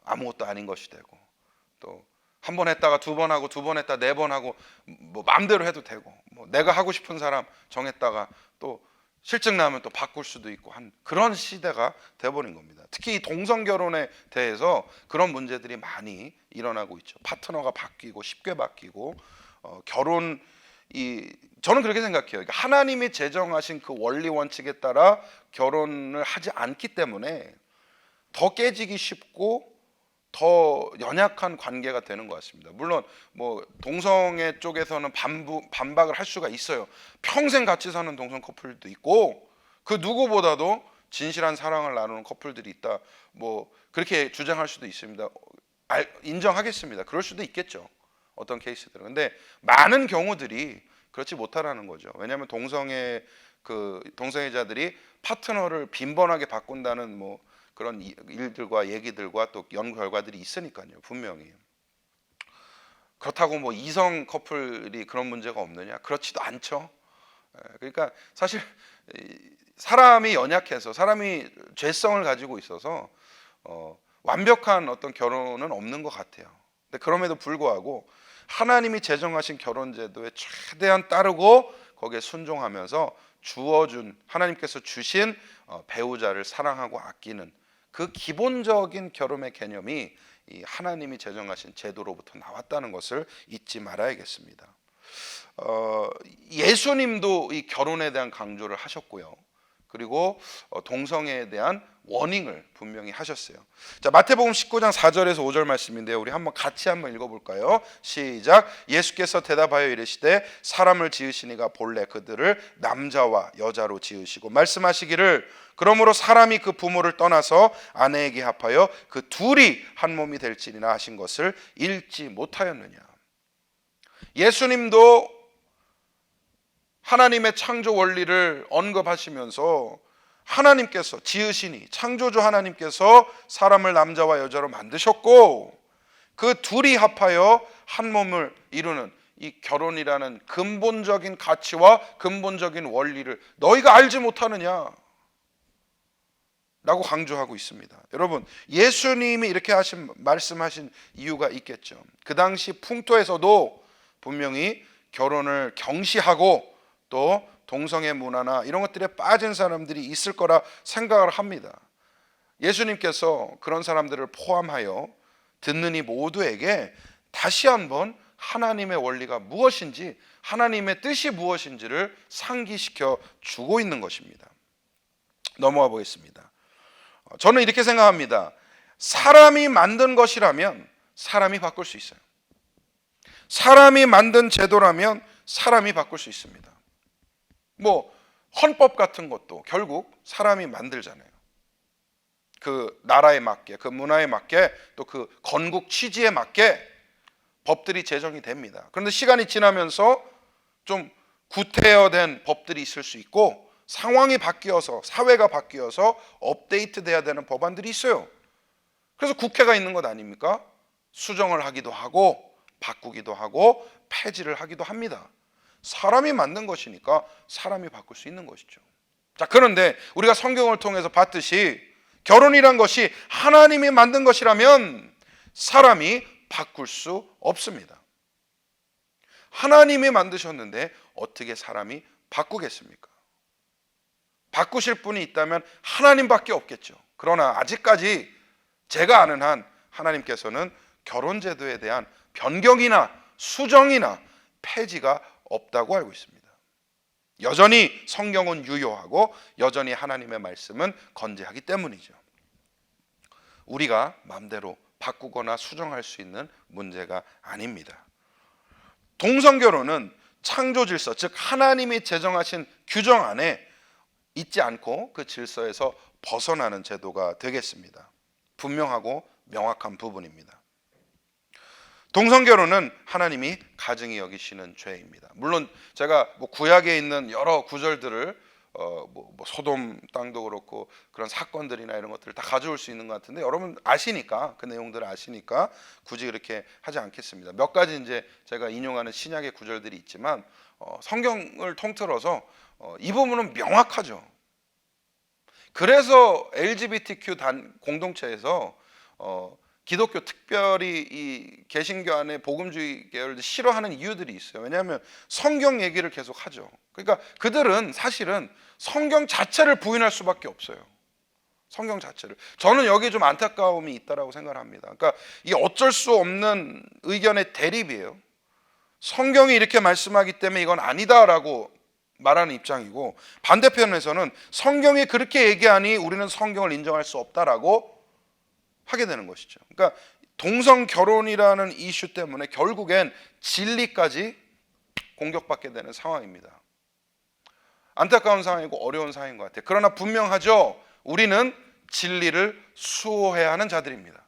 아무것도 아닌 것이 되고 또 한 번 했다가 두 번 하고 두 번 했다 네 번 하고 마음대로 해도 되고 내가 하고 싶은 사람 정했다가 또 실증 나면 또 바꿀 수도 있고 한 그런 시대가 돼버린 겁니다. 특히 이 동성 결혼에 대해서 그런 문제들이 많이 일어나고 있죠. 파트너가 바뀌고 쉽게 바뀌고 결혼 저는 그렇게 생각해요. 그러니까 하나님이 제정하신 그 원리 원칙에 따라 결혼을 하지 않기 때문에 더 깨지기 쉽고 더 연약한 관계가 되는 것 같습니다. 물론 뭐 동성애 쪽에서는 반박을 할 수가 있어요. 평생 같이 사는 동성 커플도 있고 그 누구보다도 진실한 사랑을 나누는 커플들이 있다. 뭐 그렇게 주장할 수도 있습니다. 인정하겠습니다. 그럴 수도 있겠죠. 어떤 케이스들은. 근데 많은 경우들이 그렇지 못하라는 거죠. 왜냐하면 동성애자들이 파트너를 빈번하게 바꾼다는 뭐 그런 일들과 얘기들과 또 연구 결과들이 있으니까요. 분명히. 그렇다고 뭐 이성 커플이 그런 문제가 없느냐? 그렇지도 않죠. 그러니까 사실 사람이 연약해서 사람이 죄성을 가지고 있어서 완벽한 어떤 결혼은 없는 것 같아요. 근데 그럼에도 불구하고 하나님이 제정하신 결혼 제도에 최대한 따르고 거기에 순종하면서 주어준 하나님께서 주신 배우자를 사랑하고 아끼는 그 기본적인 결혼의 개념이 이 하나님이 제정하신 제도로부터 나왔다는 것을 잊지 말아야겠습니다. 예수님도 이 결혼에 대한 강조를 하셨고요. 그리고 동성애에 대한 워닝을 분명히 하셨어요. 자, 마태복음 19장 4절에서 5절 말씀인데요. 우리 같이 한번 읽어볼까요? 시작. 예수께서 대답하여 이르시되 사람을 지으시니가 본래 그들을 남자와 여자로 지으시고 말씀하시기를 그러므로 사람이 그 부모를 떠나서 아내에게 합하여 그 둘이 한 몸이 될지니라 하신 것을 읽지 못하였느냐. 예수님도 하나님의 창조 원리를 언급하시면서 하나님께서 지으시니 창조주 하나님께서 사람을 남자와 여자로 만드셨고 그 둘이 합하여 한 몸을 이루는 이 결혼이라는 근본적인 가치와 근본적인 원리를 너희가 알지 못하느냐 라고 강조하고 있습니다. 여러분, 예수님이 이렇게 말씀하신 이유가 있겠죠. 그 당시 풍토에서도 분명히 결혼을 경시하고 또 동성애 문화나 이런 것들에 빠진 사람들이 있을 거라 생각을 합니다. 예수님께서 그런 사람들을 포함하여 듣는 이 모두에게 다시 한번 하나님의 원리가 무엇인지, 하나님의 뜻이 무엇인지를 상기시켜 주고 있는 것입니다. 넘어가 보겠습니다. 저는 이렇게 생각합니다. 사람이 만든 것이라면 사람이 바꿀 수 있어요. 사람이 만든 제도라면 사람이 바꿀 수 있습니다. 뭐 헌법 같은 것도 결국 사람이 만들잖아요. 그 나라에 맞게, 그 문화에 맞게, 또 그 건국 취지에 맞게 법들이 제정이 됩니다. 그런데 시간이 지나면서 좀 구태여된 법들이 있을 수 있고 상황이 바뀌어서, 사회가 바뀌어서 업데이트 돼야 되는 법안들이 있어요. 그래서 국회가 있는 것 아닙니까? 수정을 하기도 하고 바꾸기도 하고 폐지를 하기도 합니다. 사람이 만든 것이니까 사람이 바꿀 수 있는 것이죠. 자, 그런데 우리가 성경을 통해서 봤듯이 결혼이란 것이 하나님이 만든 것이라면 사람이 바꿀 수 없습니다. 하나님이 만드셨는데 어떻게 사람이 바꾸겠습니까? 바꾸실 분이 있다면 하나님밖에 없겠죠. 그러나 아직까지 제가 아는 한 하나님께서는 결혼 제도에 대한 변경이나 수정이나 폐지가 없다고 알고 있습니다. 여전히 성경은 유효하고 여전히 하나님의 말씀은 건재하기 때문이죠. 우리가 마음대로 바꾸거나 수정할 수 있는 문제가 아닙니다. 동성결혼은 창조 질서, 즉 하나님이 제정하신 규정 안에 있지 않고 그 질서에서 벗어나는 제도가 되겠습니다. 분명하고 명확한 부분입니다. 동성결혼은 하나님이 가증히 여기시는 죄입니다. 물론 제가 구약에 있는 여러 구절들을 소돔 땅도 그렇고 그런 사건들이나 이런 것들을 다 가져올 수 있는 것 같은데 여러분 아시니까 그 내용들을 아시니까 굳이 그렇게 하지 않겠습니다. 몇 가지 이제 제가 인용하는 신약의 구절들이 있지만 성경을 통틀어서 이 부분은 명확하죠. 그래서 LGBTQ 공동체에서 기독교 특별히 이 개신교 안에 복음주의 계열을 싫어하는 이유들이 있어요. 왜냐하면 성경 얘기를 계속 하죠. 그러니까 그들은 사실은 성경 자체를 부인할 수밖에 없어요. 성경 자체를. 저는 여기에 좀 안타까움이 있다라고 생각을 합니다. 그러니까 이 어쩔 수 없는 의견의 대립이에요. 성경이 이렇게 말씀하기 때문에 이건 아니다라고 말하는 입장이고, 반대편에서는 성경이 그렇게 얘기하니 우리는 성경을 인정할 수 없다라고 하게 되는 것이죠. 그러니까 동성 결혼이라는 이슈 때문에 결국엔 진리까지 공격받게 되는 상황입니다. 안타까운 상황이고 어려운 상황인 것 같아요. 그러나 분명하죠. 우리는 진리를 수호해야 하는 자들입니다.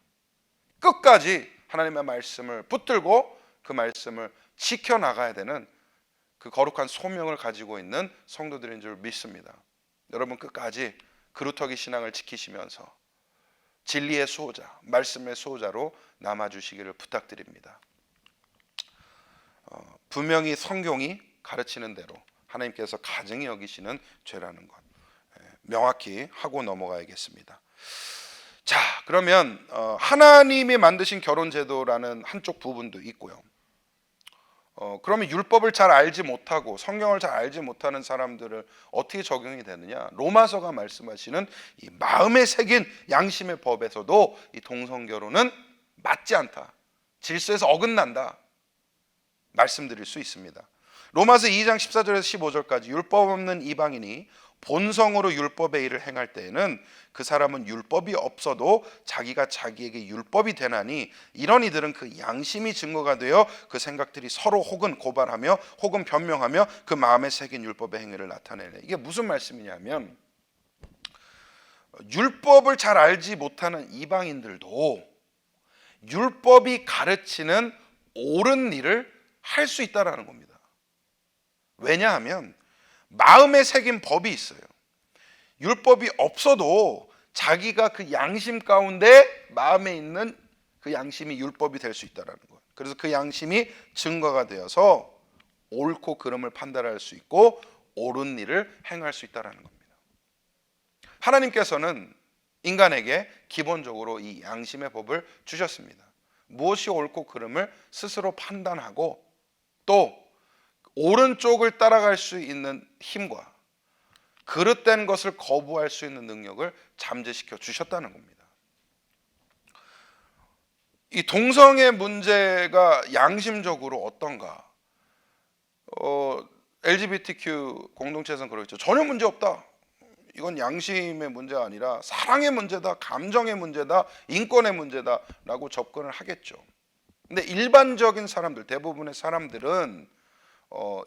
끝까지 하나님의 말씀을 붙들고 그 말씀을 지켜나가야 되는 그 거룩한 소명을 가지고 있는 성도들인 줄 믿습니다. 여러분 끝까지 그루터기 신앙을 지키시면서 진리의 수호자, 말씀의 수호자로 남아주시기를 부탁드립니다. 분명히 성경이 가르치는 대로 하나님께서 가증히 여기시는 죄라는 것 명확히 하고 넘어가야겠습니다. 자, 그러면 하나님이 만드신 결혼제도라는 한쪽 부분도 있고요. 그러면 율법을 잘 알지 못하고 성경을 잘 알지 못하는 사람들을 어떻게 적용이 되느냐? 로마서가 말씀하시는 이 마음에 새긴 양심의 법에서도 이 동성 결혼은 맞지 않다, 질서에서 어긋난다 말씀드릴 수 있습니다. 로마서 2장 14절에서 15절까지 율법 없는 이방인이 본성으로 율법의 일을 행할 때에는 그 사람은 율법이 없어도 자기가 자기에게 율법이 되나니 이런 이들은 그 양심이 증거가 되어 그 생각들이 서로 혹은 고발하며 혹은 변명하며 그 마음에 새긴 율법의 행위를 나타내네. 이게 무슨 말씀이냐면 율법을 잘 알지 못하는 이방인들도 율법이 가르치는 옳은 일을 할 수 있다라는 겁니다. 왜냐하면 마음에 새긴 법이 있어요. 율법이 없어도 자기가 그 양심 가운데 마음에 있는 그 양심이 율법이 될 수 있다는 것. 그래서 그 양심이 증거가 되어서 옳고 그름을 판단할 수 있고 옳은 일을 행할 수 있다는 겁니다. 하나님께서는 인간에게 기본적으로 이 양심의 법을 주셨습니다. 무엇이 옳고 그름을 스스로 판단하고 또 옳은 쪽을 따라갈 수 있는 힘과 그릇된 것을 거부할 수 있는 능력을 잠재시켜 주셨다는 겁니다. 이 동성의 문제가 양심적으로 어떤가? LGBTQ 공동체에서는 그러겠죠. 전혀 문제 없다. 이건 양심의 문제가 아니라 사랑의 문제다, 감정의 문제다, 인권의 문제다라고 접근을 하겠죠. 근데 일반적인 사람들, 대부분의 사람들은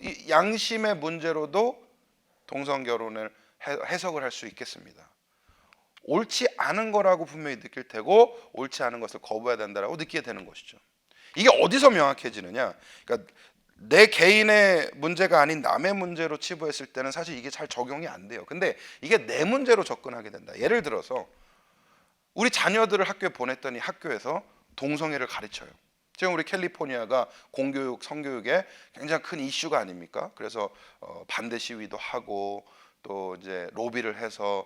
이 양심의 문제로도 동성 결혼을 해석을 할 수 있겠습니다. 옳지 않은 거라고 분명히 느낄 테고 옳지 않은 것을 거부해야 된다라고 느끼게 되는 것이죠. 이게 어디서 명확해지느냐? 그러니까 내 개인의 문제가 아닌 남의 문제로 치부했을 때는 사실 이게 잘 적용이 안 돼요. 근데 이게 내 문제로 접근하게 된다. 예를 들어서 우리 자녀들을 학교에 보냈더니 학교에서 동성애를 가르쳐요. 지금 우리 캘리포니아가 공교육, 성교육에 굉장히 큰 이슈가 아닙니까? 그래서 반대 시위도 하고 또 이제 로비를 해서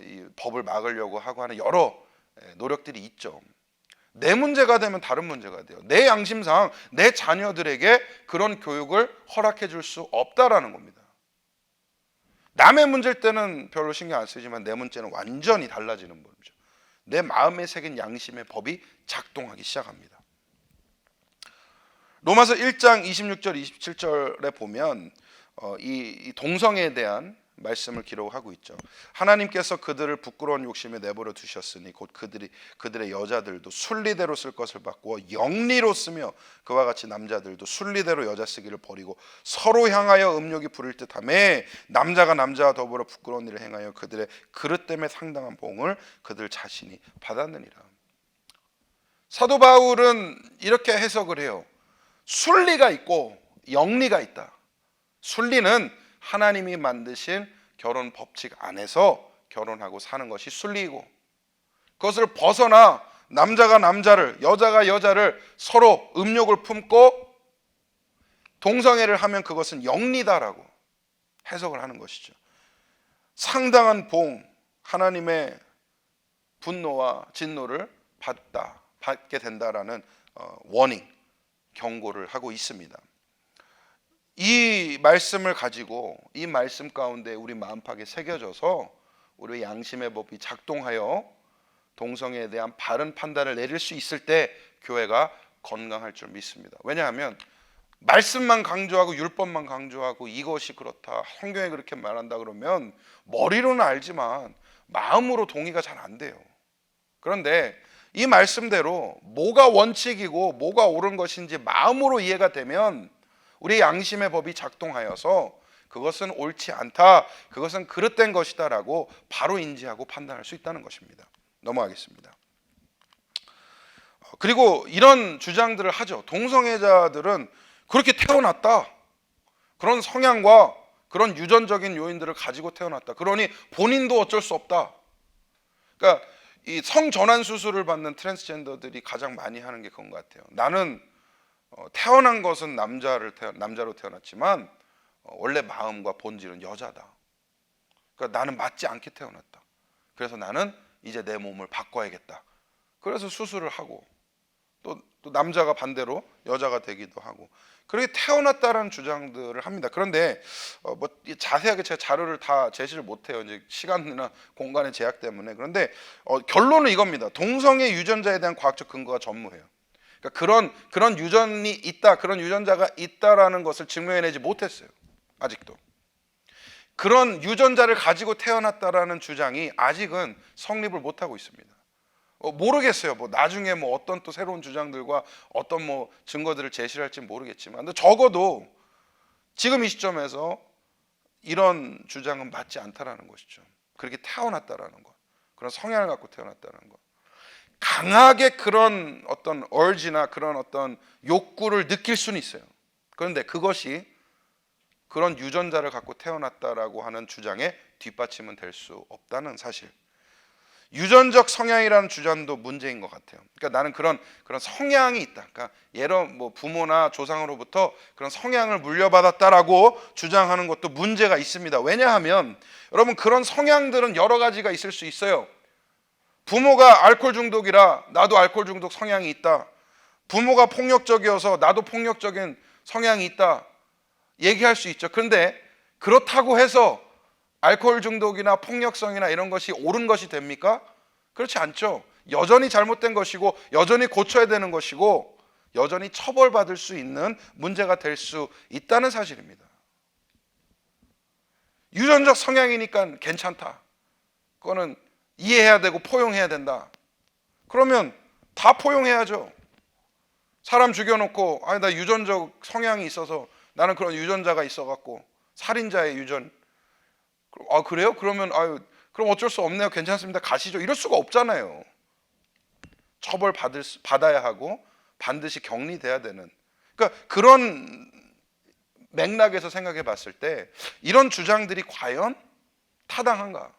이 법을 막으려고 하고 하는 여러 노력들이 있죠. 내 문제가 되면 다른 문제가 돼요. 내 양심상 내 자녀들에게 그런 교육을 허락해 줄 수 없다라는 겁니다. 남의 문제일 때는 별로 신경 안 쓰지만 내 문제는 완전히 달라지는 법이죠. 내 마음에 새긴 양심의 법이 작동하기 시작합니다. 로마서 1장 26절 27절에 보면 이 동성애에 대한 말씀을 기록하고 있죠. 하나님께서 그들을 부끄러운 욕심에 내버려 두셨으니 곧 그들의 여자들도 순리대로 쓸 것을 바꾸어 영리로 쓰며 그와 같이 남자들도 순리대로 여자 쓰기를 버리고 서로 향하여 음욕이 부를 듯하며 남자가 남자와 더불어 부끄러운 일을 행하여 그들의 그릇 때문에 상당한 보응을 그들 자신이 받았느니라. 사도 바울은 이렇게 해석을 해요. 순리가 있고 영리가 있다. 순리는 하나님이 만드신 결혼 법칙 안에서 결혼하고 사는 것이 순리이고 그것을 벗어나 남자가 남자를, 여자가 여자를 서로 음욕을 품고 동성애를 하면 그것은 영리다라고 해석을 하는 것이죠. 상당한 보응, 하나님의 분노와 진노를 받게 된다라는 워닝, 경고를 하고 있습니다. 이 말씀을 가지고 이 말씀 가운데 우리 마음팍에 새겨져서 우리 양심의 법이 작동하여 동성애에 대한 바른 판단을 내릴 수 있을 때 교회가 건강할 줄 믿습니다. 왜냐하면 말씀만 강조하고 율법만 강조하고 이것이 그렇다, 성경에 그렇게 말한다 그러면 머리로는 알지만 마음으로 동의가 잘 안 돼요. 그런데 이 말씀대로 뭐가 원칙이고 뭐가 옳은 것인지 마음으로 이해가 되면 우리 양심의 법이 작동하여서 그것은 옳지 않다, 그것은 그릇된 것이다라고 바로 인지하고 판단할 수 있다는 것입니다. 넘어가겠습니다. 그리고 이런 주장들을 하죠. 동성애자들은 그렇게 태어났다, 그런 성향과 그런 유전적인 요인들을 가지고 태어났다, 그러니 본인도 어쩔 수 없다. 그러니까 이 성전환 수술을 받는 트랜스젠더들이 가장 많이 하는 게 그건 것 같아요. 나는 태어난 것은 남자로 태어났지만 원래 마음과 본질은 여자다. 그러니까 나는 맞지 않게 태어났다. 그래서 나는 이제 내 몸을 바꿔야겠다. 그래서 수술을 하고 또 남자가 반대로 여자가 되기도 하고 그렇게 태어났다라는 주장들을 합니다. 그런데 뭐 자세하게 제가 자료를 다 제시를 못해요. 이제 시간이나 공간의 제약 때문에. 그런데 결론은 이겁니다. 동성애 유전자에 대한 과학적 근거가 전무해요. 그러니까 그런 유전이 있다, 그런 유전자가 있다라는 것을 증명해내지 못했어요. 아직도. 그런 유전자를 가지고 태어났다라는 주장이 아직은 성립을 못하고 있습니다. 모르겠어요. 뭐 나중에 뭐 어떤 또 새로운 주장들과 어떤 뭐 증거들을 제시를 할지 모르겠지만, 근데 적어도 지금 이 시점에서 이런 주장은 맞지 않다라는 것이죠. 그렇게 태어났다라는 것, 그런 성향을 갖고 태어났다는 것, 강하게 그런 어떤 urge나 그런 어떤 욕구를 느낄 수는 있어요. 그런데 그것이 그런 유전자를 갖고 태어났다라고 하는 주장에 뒷받침은 될 수 없다는 사실. 유전적 성향이라는 주장도 문제인 것 같아요. 그러니까 나는 그런 성향이 있다. 그러니까 예로 뭐 부모나 조상으로부터 그런 성향을 물려받았다라고 주장하는 것도 문제가 있습니다. 왜냐하면 여러분, 그런 성향들은 여러 가지가 있을 수 있어요. 부모가 알코올 중독이라 나도 알코올 중독 성향이 있다. 부모가 폭력적이어서 나도 폭력적인 성향이 있다. 얘기할 수 있죠. 그런데 그렇다고 해서 알코올 중독이나 폭력성이나 이런 것이 옳은 것이 됩니까? 그렇지 않죠. 여전히 잘못된 것이고 여전히 고쳐야 되는 것이고 여전히 처벌받을 수 있는 문제가 될 수 있다는 사실입니다. 유전적 성향이니까 괜찮다, 그거는 이해해야 되고 포용해야 된다. 그러면 다 포용해야죠. 사람 죽여놓고 아니 나 유전적 성향이 있어서 나는 그런 유전자가 있어갖고 살인자의 유전, 아 그래요? 그러면 그럼 어쩔 수 없네요. 괜찮습니다. 가시죠. 이럴 수가 없잖아요. 처벌 받아야 하고 반드시 격리돼야 되는. 그러니까 그런 맥락에서 생각해 봤을 때 이런 주장들이 과연 타당한가?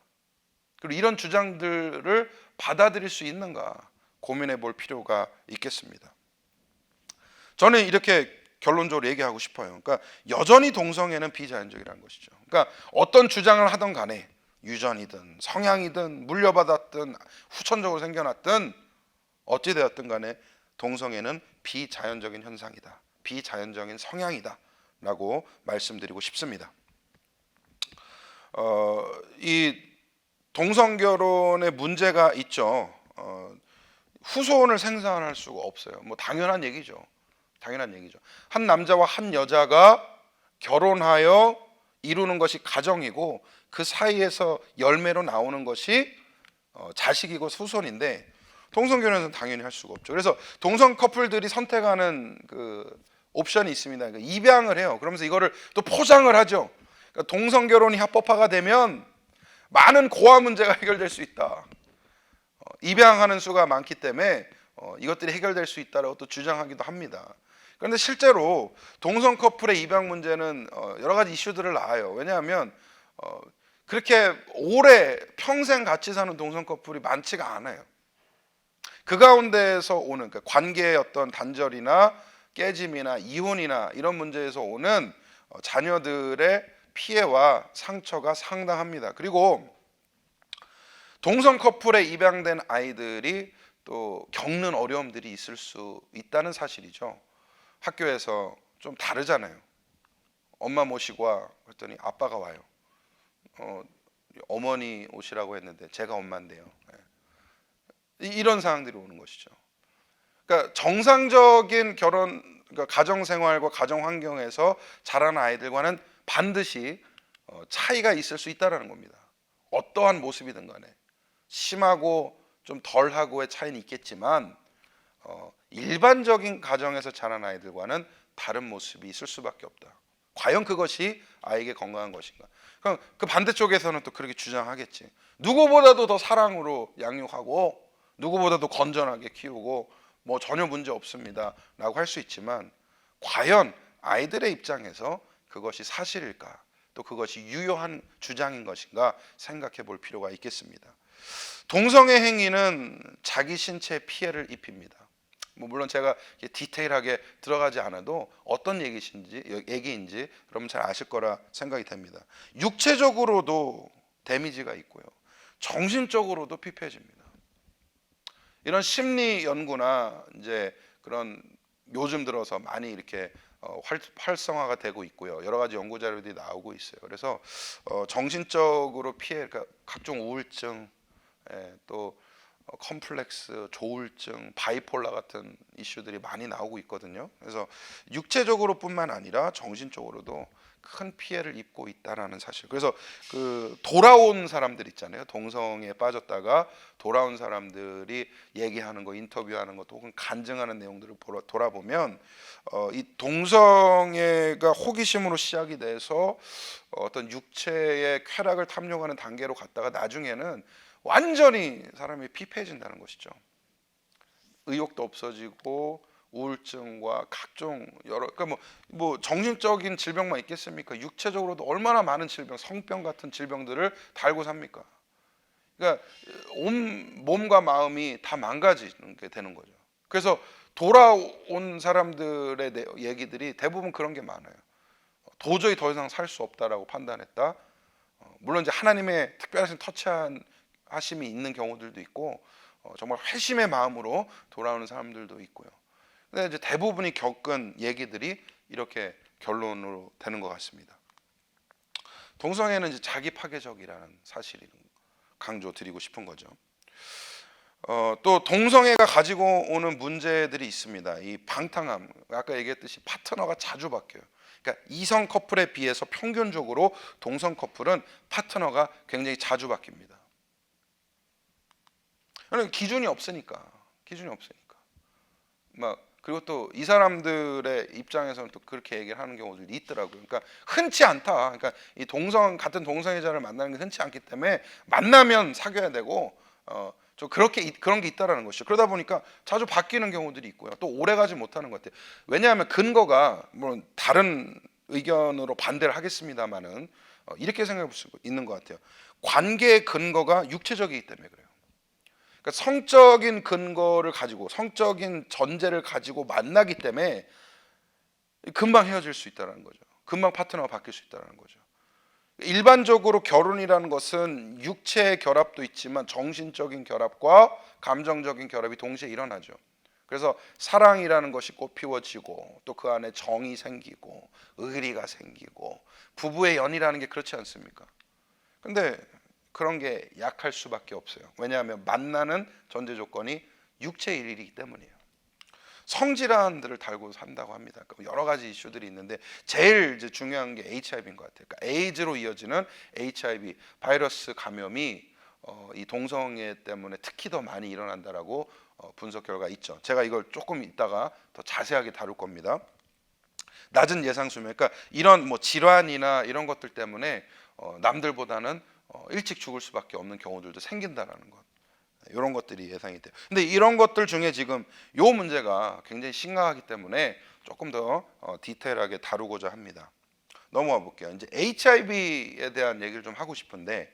그리고 이런 주장들을 받아들일 수 있는가? 고민해 볼 필요가 있겠습니다. 저는 이렇게 결론적으로 얘기하고 싶어요. 그러니까 여전히 동성애는 비자연적이라는 것이죠. 그러니까 어떤 주장을 하던 간에 유전이든 성향이든 물려받았든 후천적으로 생겨났든 어찌되었든 간에 동성애는 비자연적인 현상이다, 비자연적인 성향이다 라고 말씀드리고 싶습니다. 이 동성결혼에 문제가 있죠. 후손을 생산할 수가 없어요. 뭐 당연한 얘기죠. 한 남자와 한 여자가 결혼하여 이루는 것이 가정이고 그 사이에서 열매로 나오는 것이 자식이고 후손인데 동성결혼은 당연히 할 수가 없죠. 그래서 동성 커플들이 선택하는 그 옵션이 있습니다. 그러니까 입양을 해요. 그러면서 이거를 또 포장을 하죠. 그러니까 동성결혼이 합법화가 되면 많은 고아 문제가 해결될 수 있다. 입양하는 수가 많기 때문에 이것들이 해결될 수 있다라고 또 주장하기도 합니다. 그런데 실제로 동성 커플의 입양 문제는 여러 가지 이슈들을 낳아요. 왜냐하면 그렇게 오래 평생 같이 사는 동성 커플이 많지가 않아요. 그 가운데에서 오는 관계의 어떤 단절이나 깨짐이나 이혼이나 이런 문제에서 오는 자녀들의 피해와 상처가 상당합니다. 그리고 동성 커플에 입양된 아이들이 또 겪는 어려움들이 있을 수 있다는 사실이죠. 학교에서 좀 다르잖아요. 엄마 모시고 와 그랬더니 아빠가 와요. 어머니 오시라고 했는데 제가 엄마인데요. 이런 상황들이 오는 것이죠. 그러니까 정상적인 결혼, 그러니까 가정 생활과 가정 환경에서 자라는 아이들과는 반드시 차이가 있을 수 있다라는 겁니다. 어떠한 모습이든 간에 심하고 좀 덜하고의 차이는 있겠지만 일반적인 가정에서 자란 아이들과는 다른 모습이 있을 수밖에 없다. 과연 그것이 아이에게 건강한 것인가? 그럼 그 반대쪽에서는 또 그렇게 주장하겠지. 누구보다도 더 사랑으로 양육하고 누구보다도 건전하게 키우고 뭐 전혀 문제 없습니다라고 할 수 있지만 과연 아이들의 입장에서 그것이 사실일까? 또 그것이 유효한 주장인 것인가 생각해 볼 필요가 있겠습니다. 동성애 행위는 자기 신체에 피해를 입힙니다. 뭐 물론 제가 디테일하게 들어가지 않아도 어떤 얘기인지 여러분 잘 아실 거라 생각이 됩니다. 육체적으로도 데미지가 있고요. 정신적으로도 피폐해집니다. 이런 심리 연구나 이제 그런 요즘 들어서 많이 이렇게 활성화가 되고 있고요. 여러 가지 연구 자료들이 나오고 있어요. 그래서 정신적으로 피해, 그러니까 각종 우울증, 또 컴플렉스, 조울증, 바이폴라 같은 이슈들이 많이 나오고 있거든요. 그래서 육체적으로뿐만 아니라 정신적으로도 큰 피해를 입고 있다라는 사실. 그래서 그 돌아온 사람들 있잖아요. 동성애에 빠졌다가 돌아온 사람들이 얘기하는 거, 인터뷰하는 것, 혹은 간증하는 내용들을 돌아보면 이 동성애가 호기심으로 시작이 돼서 어떤 육체의 쾌락을 탐욕하는 단계로 갔다가 나중에는 완전히 사람이 피폐해진다는 것이죠. 의욕도 없어지고 우울증과 각종 여러 그러니까 뭐 정신적인 질병만 있겠습니까? 육체적으로도 얼마나 많은 질병, 성병 같은 질병들을 달고 삽니까? 그러니까 온 몸과 마음이 다 망가지는 게 되는 거죠. 그래서 돌아온 사람들의 얘기들이 대부분 그런 게 많아요. 도저히 더 이상 살 수 없다라고 판단했다. 물론 이제 하나님의 특별하신 터치하심이 있는 경우들도 있고 정말 회심의 마음으로 돌아오는 사람들도 있고요. 근데 이제 대부분이 겪은 얘기들이 이렇게 결론으로 되는 것 같습니다. 동성애는 이제 자기 파괴적이라는 사실을 강조드리고 싶은 거죠. 또 동성애가 가지고 오는 문제들이 있습니다. 이 방탕함, 아까 얘기했듯이 파트너가 자주 바뀌어요. 그러니까 이성 커플에 비해서 평균적으로 동성 커플은 파트너가 굉장히 자주 바뀝니다. 기준이 없으니까. 그리고 또 이 사람들의 입장에서는 또 그렇게 얘기를 하는 경우들이 있더라고요. 그러니까 흔치 않다. 그러니까 이 같은 동성애자를 만나는 게 흔치 않기 때문에 만나면 사귀어야 되고 좀 그런 게 있다라는 것이죠. 그러다 보니까 자주 바뀌는 경우들이 있고요. 또 오래 가지 못하는 것 같아요. 왜냐하면 근거가 물론 다른 의견으로 반대를 하겠습니다만은 이렇게 생각해 볼 수 있는 것 같아요. 관계의 근거가 육체적이기 때문에 그래요. 그러니까 성적인 근거를 가지고 성적인 전제를 가지고 만나기 때문에 금방 헤어질 수 있다는 거죠. 금방 파트너가 바뀔 수 있다는 거죠. 일반적으로 결혼이라는 것은 육체의 결합도 있지만 정신적인 결합과 감정적인 결합이 동시에 일어나죠. 그래서 사랑이라는 것이 꽃피워지고 또 그 안에 정이 생기고 의리가 생기고 부부의 연이라는 게 그렇지 않습니까? 근데 그런 게 약할 수밖에 없어요. 왜냐하면 만나는 전제 조건이 육체의 일이기 때문이에요. 성질환들을 달고 산다고 합니다. 여러 가지 이슈들이 있는데 제일 이제 중요한 게 HIV인 것 같아요. 그러니까 에이즈로 이어지는 HIV 바이러스 감염이 이 동성애 때문에 특히 더 많이 일어난다라고 분석 결과 있죠. 제가 이걸 조금 이따가 더 자세하게 다룰 겁니다. 낮은 예상 수명, 그러니까 이런 뭐 질환이나 이런 것들 때문에 남들보다는 일찍 죽을 수밖에 없는 경우들도 생긴다라는 것. 이런 것들이 예상이 돼요. 근데 이런 것들 중에 지금 요 문제가 굉장히 심각하기 때문에 조금 더 디테일하게 다루고자 합니다. 넘어가 볼게요. 이제 HIV에 대한 얘기를 좀 하고 싶은데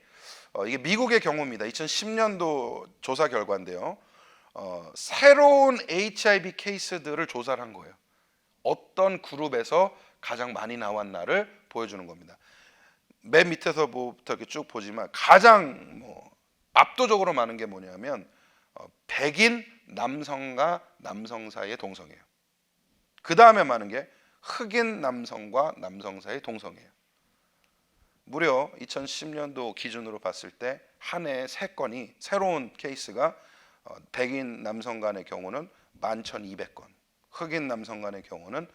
이게 미국의 경우입니다. 2010년도 조사 결과인데요. 새로운 HIV 케이스들을 조사를 한 거예요. 어떤 그룹에서 가장 많이 나왔나를 보여주는 겁니다. 맨 밑에서부터 이렇게 쭉 보지만 가장 압도적으로 많은 게 뭐냐면 백인 남성과 남성 사이의 동성애예요. 그 다음에 많은 게 흑인 남성과 남성 사이의 동성애예요. 무려 2010년도 기준으로 봤을 때 한 해에 3건이 새로운 케이스가 백인 남성 간의 경우는 11,200건, 흑인 남성 간의 경우는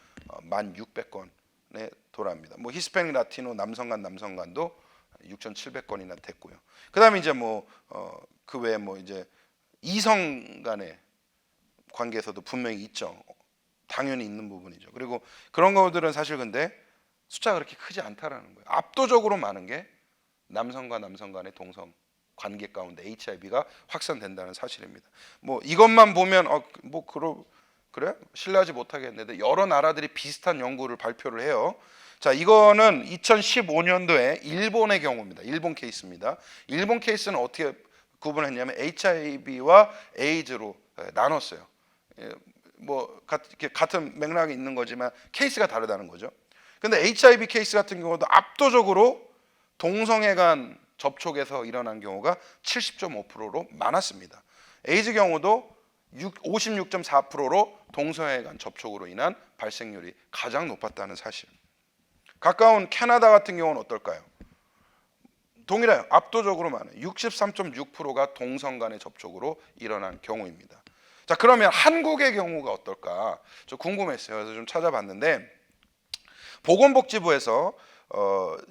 1,600건에 도달합니다. 뭐 히스패닉 라티노 남성 간도 6,700건이나 됐고요. 그다음에 이제 뭐 그 외에 뭐 이제 이성 간의 관계에서도 분명히 있죠. 당연히 있는 부분이죠. 그리고 그런 것들은 사실 근데 숫자가 그렇게 크지 않다라는 거예요. 압도적으로 많은 게 남성과 남성 간의 동성 관계 가운데 HIV가 확산된다는 사실입니다. 뭐 이것만 보면 그래? 신뢰하지 못하겠는데 여러 나라들이 비슷한 연구를 발표를 해요. 자, 이거는 2015년도에 일본의 경우입니다. 일본 케이스입니다. 일본 케이스는 어떻게 구분했냐면 HIV와 에이즈로 나눴어요. 뭐 같은 맥락이 있는 거지만 케이스가 다르다는 거죠. 근데 HIV 케이스 같은 경우도 압도적으로 동성애 간 접촉에서 일어난 경우가 70.5%로 많았습니다. 에이즈 경우도 56.4%로 동성애 간 접촉으로 인한 발생률이 가장 높았다는 사실. 가까운 캐나다 같은 경우는 어떨까요? 동일해요. 압도적으로 많아요. 63.6%가 동성 간의 접촉으로 일어난 경우입니다. 자, 그러면 한국의 경우가 어떨까? 저 궁금했어요. 그래서 좀 찾아봤는데 보건복지부에서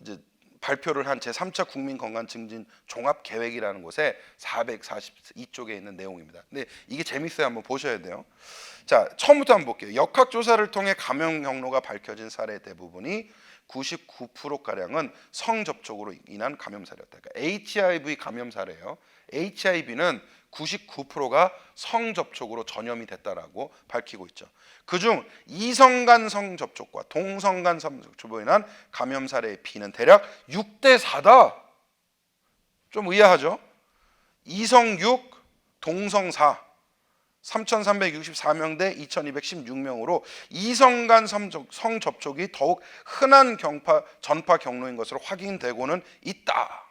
이제 발표를 한 제3차 국민건강 증진 종합 계획이라는 곳에 442쪽에 있는 내용입니다. 근데 이게 재밌어요. 한번 보셔야 돼요. 자, 처음부터 한번 볼게요. 역학조사를 통해 감염 경로가 밝혀진 사례 대부분이 99%가량은 성접촉으로 인한 감염 사례였다. 그러니까 HIV 감염 사례예요. HIV는 99%가 성접촉으로 전염이 됐다라고 밝히고 있죠. 그중 이성간 성접촉과 동성간 성접촉으로 인한 감염 사례의 비는 대략 6대 4다. 좀 의아하죠? 이성 6, 동성 4. 3,364명 대 2,216명으로 이성간 성접촉이 더욱 흔한 전파 경로인 것으로 확인되고는 있다.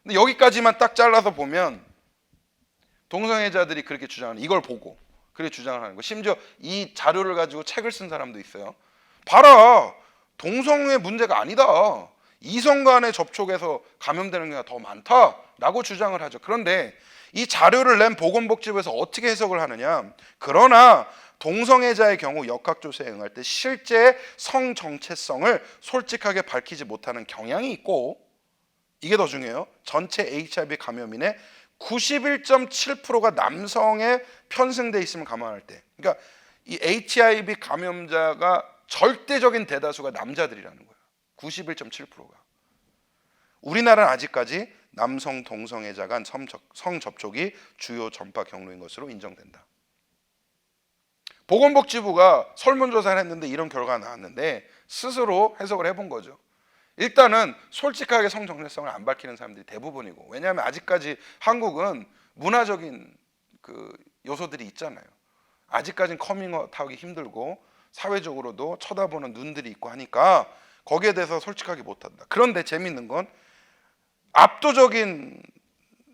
근데 여기까지만 딱 잘라서 보면 동성애자들이 그렇게 주장하는, 이걸 보고 그렇게 주장을 하는 거. 심지어 이 자료를 가지고 책을 쓴 사람도 있어요. 봐라, 동성애 문제가 아니다. 이성 간의 접촉에서 감염되는 경우가 더 많다라고 주장을 하죠. 그런데 이 자료를 낸 보건복지부에서 어떻게 해석을 하느냐? 그러나 동성애자의 경우 역학조사에 응할 때 실제 성 정체성을 솔직하게 밝히지 못하는 경향이 있고, 이게 더 중요해요. 전체 HIV 감염인의 91.7%가 남성에 편승돼 있음을 감안할 때, 그러니까 이 HIV 감염자가 절대적인 대다수가 남자들이라는 거예요. 91.7%가. 우리나라는 아직까지 남성 동성애자 간 성접촉이 주요 전파 경로인 것으로 인정된다. 보건복지부가 설문조사를 했는데 이런 결과가 나왔는데 스스로 해석을 해본 거죠. 일단은 솔직하게 성정체성을 안 밝히는 사람들이 대부분이고, 왜냐하면 아직까지 한국은 문화적인 그 요소들이 있잖아요. 아직까지는 커밍아웃하기 힘들고 사회적으로도 쳐다보는 눈들이 있고 하니까 거기에 대해서 솔직하게 못한다. 그런데 재밌는 건 압도적인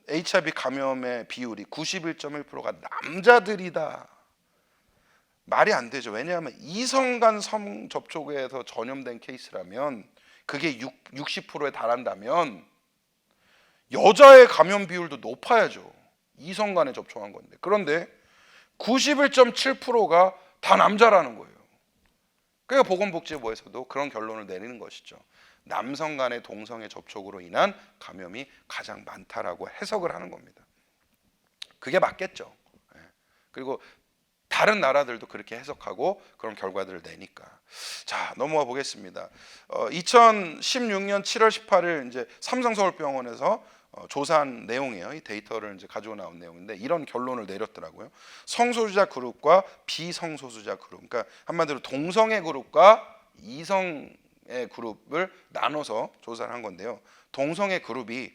HIV 감염의 비율이 91.1%가 남자들이다. 말이 안 되죠. 왜냐하면 이성간 성접촉에서 전염된 케이스라면 그게 60%에 달한다면 여자의 감염 비율도 높아야죠. 이성간에 접촉한 건데. 그런데 91.7%가 다 남자라는 거예요. 그러니까 보건복지부에서도 그런 결론을 내리는 것이죠. 남성 간의 동성애 접촉으로 인한 감염이 가장 많다라고 해석을 하는 겁니다. 그게 맞겠죠. 그리고 다른 나라들도 그렇게 해석하고 그런 결과들을 내니까. 자, 넘어가 보겠습니다. 2016년 7월 18일 이제 삼성서울병원에서 조사한 내용이에요. 이 데이터를 이제 가지고 나온 내용인데 이런 결론을 내렸더라고요. 성소수자 그룹과 비성소수자 그룹, 그러니까 한마디로 동성애 그룹과 이성의 그룹을 나눠서 조사를 한 건데요. 동성애 그룹이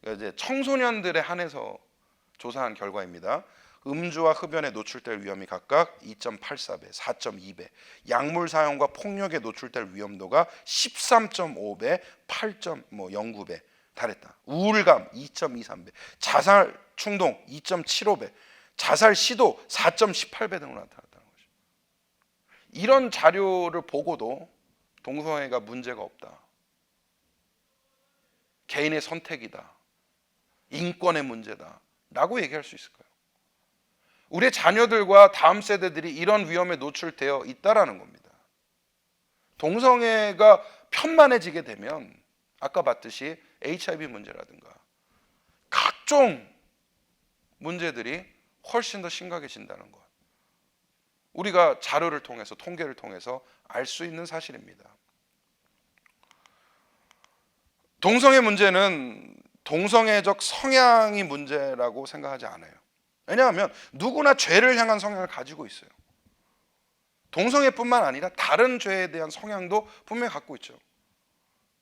이제 청소년들에 한해서 조사한 결과입니다. 음주와 흡연에 노출될 위험이 각각 2.84배, 4.2배, 약물 사용과 폭력에 노출될 위험도가 13.5배, 8.09배 달했다. 우울감 2.23배, 자살 충동 2.75배, 자살 시도 4.18배 등으로 나타났다는 거죠. 이런 자료를 보고도 동성애가 문제가 없다. 개인의 선택이다. 인권의 문제다. 라고 얘기할 수 있을까요? 우리의 자녀들과 다음 세대들이 이런 위험에 노출되어 있다라는 겁니다. 동성애가 편만해지게 되면 아까 봤듯이 HIV 문제라든가 각종 문제들이 훨씬 더 심각해진다는 것. 우리가 자료를 통해서 통계를 통해서 알 수 있는 사실입니다. 동성애 문제는 동성애적 성향이 문제라고 생각하지 않아요. 왜냐하면 누구나 죄를 향한 성향을 가지고 있어요. 동성애뿐만 아니라 다른 죄에 대한 성향도 분명히 갖고 있죠.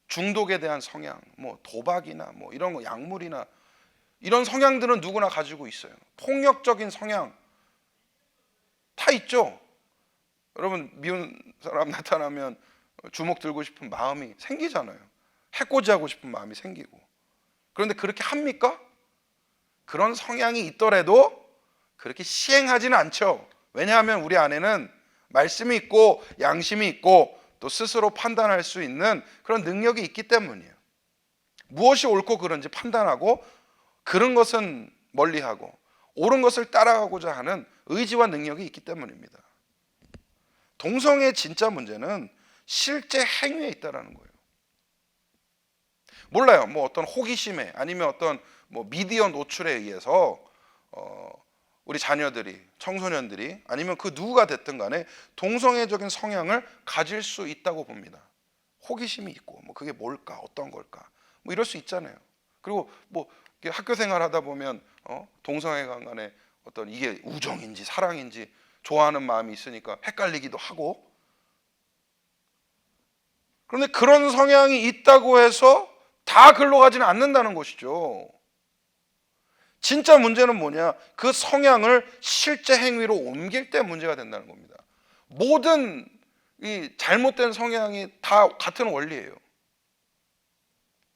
중독에 대한 성향, 뭐 도박이나 뭐 이런 거, 약물이나 이런 성향들은 누구나 가지고 있어요. 폭력적인 성향 다 있죠. 여러분 미운 사람 나타나면 주먹 들고 싶은 마음이 생기잖아요. 해코지하고 싶은 마음이 생기고. 그런데 그렇게 합니까? 그런 성향이 있더라도 그렇게 시행하지는 않죠. 왜냐하면 우리 안에는 말씀이 있고 양심이 있고 또 스스로 판단할 수 있는 그런 능력이 있기 때문이에요. 무엇이 옳고 그른지 판단하고 그런 것은 멀리하고 옳은 것을 따라가고자 하는 의지와 능력이 있기 때문입니다. 동성애의 진짜 문제는 실제 행위에 있다라는 거예요. 몰라요. 뭐 어떤 호기심에 아니면 어떤 뭐 미디어 노출에 의해서 우리 자녀들이, 청소년들이 아니면 그 누구가 됐든 간에 동성애적인 성향을 가질 수 있다고 봅니다. 호기심이 있고 뭐 그게 뭘까, 어떤 걸까, 뭐 이럴 수 있잖아요. 그리고 뭐 학교 생활하다 보면 동성애가 간에 어떤 이게 우정인지 사랑인지 좋아하는 마음이 있으니까 헷갈리기도 하고. 그런데 그런 성향이 있다고 해서 다 글로 가지는 않는다는 것이죠. 진짜 문제는 뭐냐? 그 성향을 실제 행위로 옮길 때 문제가 된다는 겁니다. 모든 이 잘못된 성향이 다 같은 원리예요.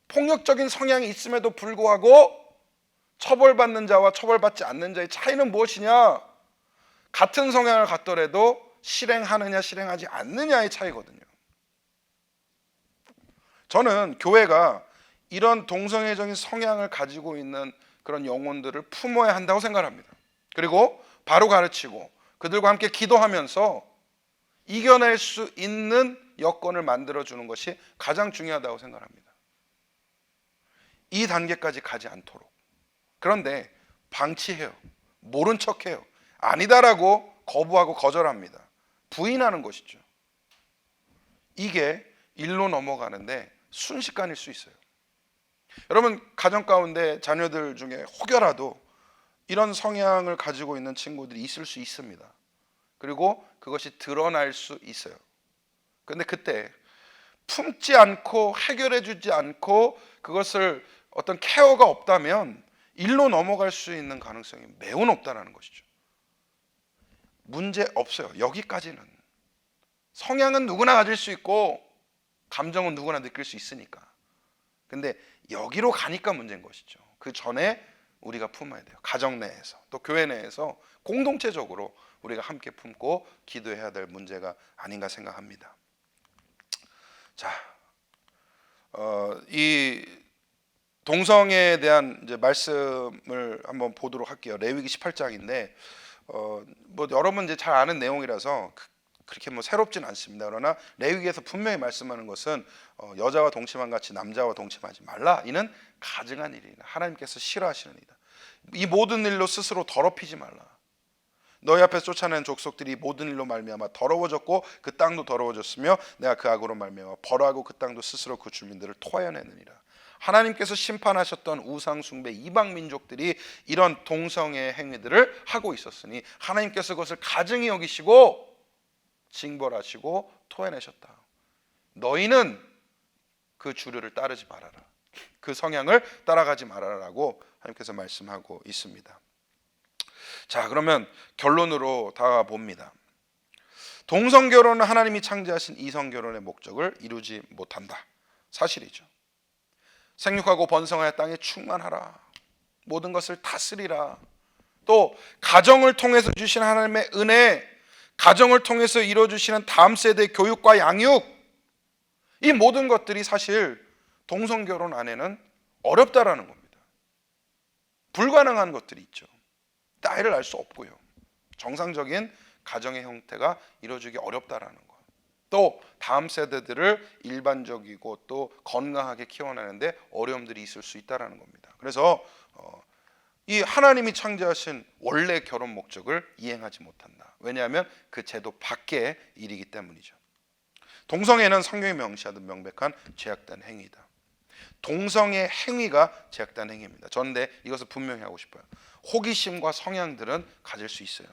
폭력적인 성향이 있음에도 불구하고 처벌받는 자와 처벌받지 않는 자의 차이는 무엇이냐? 같은 성향을 갖더라도 실행하느냐 실행하지 않느냐의 차이거든요. 저는 교회가 이런 동성애적인 성향을 가지고 있는 그런 영혼들을 품어야 한다고 생각합니다. 그리고 바로 가르치고 그들과 함께 기도하면서 이겨낼 수 있는 여건을 만들어주는 것이 가장 중요하다고 생각합니다. 이 단계까지 가지 않도록. 그런데 방치해요. 모른 척해요. 아니다라고 거부하고 거절합니다. 부인하는 것이죠. 이게 일로 넘어가는데 순식간일 수 있어요. 여러분 가정 가운데 자녀들 중에 혹여라도 이런 성향을 가지고 있는 친구들이 있을 수 있습니다. 그리고 그것이 드러날 수 있어요. 그런데 그때 품지 않고 해결해 주지 않고 그것을 어떤 케어가 없다면 일로 넘어갈 수 있는 가능성이 매우 높다는 것이죠. 문제 없어요. 여기까지는. 성향은 누구나 가질 수 있고 감정은 누구나 느낄 수 있으니까. 근데 여기로 가니까 문제인 것이죠. 그 전에 우리가 품어야 돼요. 가정 내에서 또 교회 내에서 공동체적으로 우리가 함께 품고 기도해야 될 문제가 아닌가 생각합니다. 자, 이 동성애에 대한 이제 말씀을 한번 보도록 할게요. 레위기 18장인데 뭐 여러분 이제 잘 아는 내용이라서 그렇게 뭐 새롭진 않습니다. 그러나 레위기에서 분명히 말씀하는 것은 여자와 동침한 같이 남자와 동침하지 말라. 이는 가증한 일이다. 하나님께서 싫어하시는 일이다. 이 모든 일로 스스로 더럽히지 말라. 너희 앞에서 쫓아낸 족속들이 모든 일로 말미암아 더러워졌고 그 땅도 더러워졌으며 내가 그 악으로 말미암아 벌하고 그 땅도 스스로 그 주민들을 토하여내느니라. 하나님께서 심판하셨던 우상 숭배 이방 민족들이 이런 동성애 행위들을 하고 있었으니 하나님께서 그것을 가증히 여기시고 징벌하시고 토해내셨다. 너희는 그 주류를 따르지 말아라. 그 성향을 따라가지 말아라라고 하나님께서 말씀하고 있습니다. 자, 그러면 결론으로 다가가 봅니다. 동성결혼은 하나님이 창조하신 이성결혼의 목적을 이루지 못한다. 사실이죠. 생육하고 번성하여 땅에 충만하라. 모든 것을 다스리라. 또 가정을 통해서 주신 하나님의 은혜, 가정을 통해서 이루어주시는 다음 세대 교육과 양육, 이 모든 것들이 사실 동성결혼 안에는 어렵다라는 겁니다. 불가능한 것들이 있죠. 나이를 알 수 없고요. 정상적인 가정의 형태가 이루어지기 어렵다라는 것. 또 다음 세대들을 일반적이고 또 건강하게 키워내는데 어려움들이 있을 수 있다라는 겁니다. 그래서 이 하나님이 창조하신 원래 결혼 목적을 이행하지 못한다. 왜냐하면 그 제도 밖의 일이기 때문이죠. 동성애는 성경이 명시하던 명백한 죄악된 행위다. 동성애 행위가 죄악된 행위입니다. 그런데 이것을 분명히 하고 싶어요. 호기심과 성향들은 가질 수 있어요.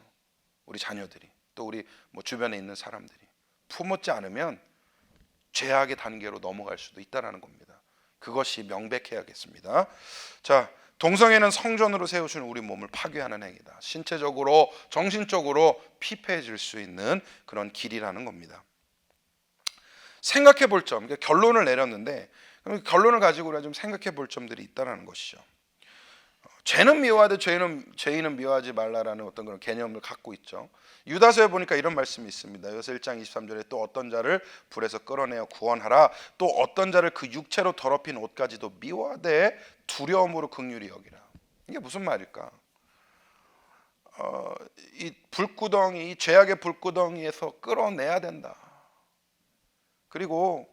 우리 자녀들이, 또 우리 주변에 있는 사람들이 품었지 않으면 죄악의 단계로 넘어갈 수도 있다는 겁니다. 그것이 명백해야겠습니다. 자, 동성애는 성전으로 세우신 우리 몸을 파괴하는 행위다. 신체적으로, 정신적으로 피폐해질 수 있는 그런 길이라는 겁니다. 생각해 볼 점, 결론을 내렸는데 결론을 가지고 우리가 좀 생각해 볼 점들이 있다는 것이죠. 죄는 미워하되 죄인은 미워하지 말라라는 어떤 그런 개념을 갖고 있죠. 유다서에 보니까 이런 말씀이 있습니다. 여기서 1장 23절에 또 어떤 자를 불에서 끌어내어 구원하라. 또 어떤 자를 그 육체로 더럽힌 옷까지도 미워하되 두려움으로 긍휼히 여기라. 이게 무슨 말일까? 이 불구덩이, 이 죄악의 불구덩이에서 끌어내야 된다. 그리고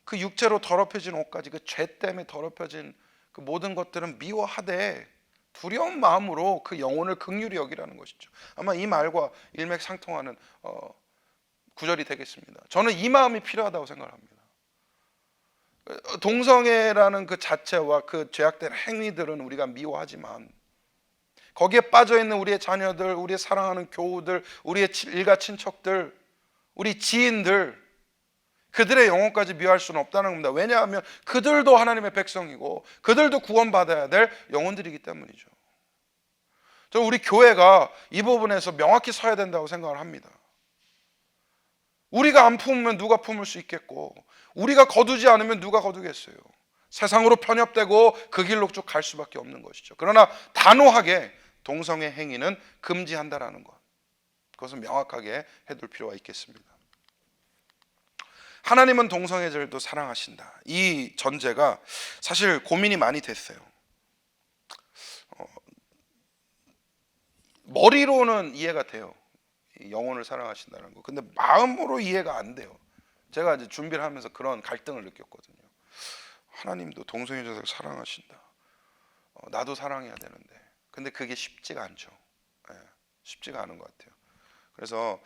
그 육체로 더럽혀진 옷까지, 그 죄 때문에 더럽혀진 그 모든 것들은 미워하되 두려운 마음으로 그 영혼을 긍휼히 여기라는 것이죠. 아마 이 말과 일맥상통하는 구절이 되겠습니다. 저는 이 마음이 필요하다고 생각합니다. 동성애라는 그 자체와 그 죄악된 행위들은 우리가 미워하지만 거기에 빠져있는 우리의 자녀들, 우리의 사랑하는 교우들, 우리의 일가 친척들, 우리 지인들, 그들의 영혼까지 미워할 수는 없다는 겁니다. 왜냐하면 그들도 하나님의 백성이고 그들도 구원받아야 될 영혼들이기 때문이죠. 저는 우리 교회가 이 부분에서 명확히 서야 된다고 생각을 합니다. 우리가 안 품으면 누가 품을 수 있겠고, 우리가 거두지 않으면 누가 거두겠어요. 세상으로 편협되고 그 길로 쭉 갈 수밖에 없는 것이죠. 그러나 단호하게 동성애 행위는 금지한다라는 것, 그것은 명확하게 해둘 필요가 있겠습니다. 하나님은 동성애자들도 사랑하신다. 이 전제가 사실 고민이 많이 됐어요. 머리로는 이해가 돼요. 영혼을 사랑하신다는 거. 근데 마음으로 이해가 안 돼요. 제가 이제 준비를 하면서 그런 갈등을 느꼈거든요. 하나님도 동성애자들 사랑하신다. 나도 사랑해야 되는데. 근데 그게 쉽지가 않죠. 쉽지가 않은 것 같아요. 그래서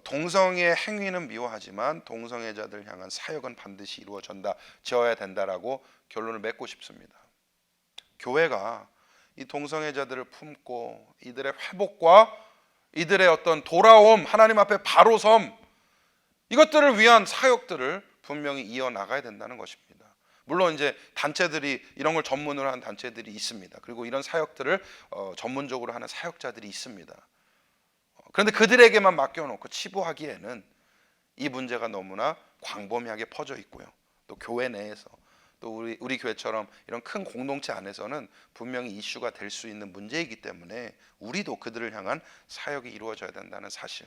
동성애 행위는 미워하지만 동성애자들 향한 사역은 반드시 이루어져야 된다라고 결론을 맺고 싶습니다. 교회가 이 동성애자들을 품고 이들의 회복과 이들의 어떤 돌아옴, 하나님 앞에 바로섬, 이것들을 위한 사역들을 분명히 이어나가야 된다는 것입니다. 물론 이제 단체들이 이런 걸 전문으로 하는 단체들이 있습니다. 그리고 이런 사역들을 전문적으로 하는 사역자들이 있습니다. 그런데 그들에게만 맡겨놓고 치부하기에는 이 문제가 너무나 광범위하게 퍼져 있고요. 또 교회 내에서, 또 우리 교회처럼 이런 큰 공동체 안에서는 분명히 이슈가 될 수 있는 문제이기 때문에 우리도 그들을 향한 사역이 이루어져야 된다는 사실,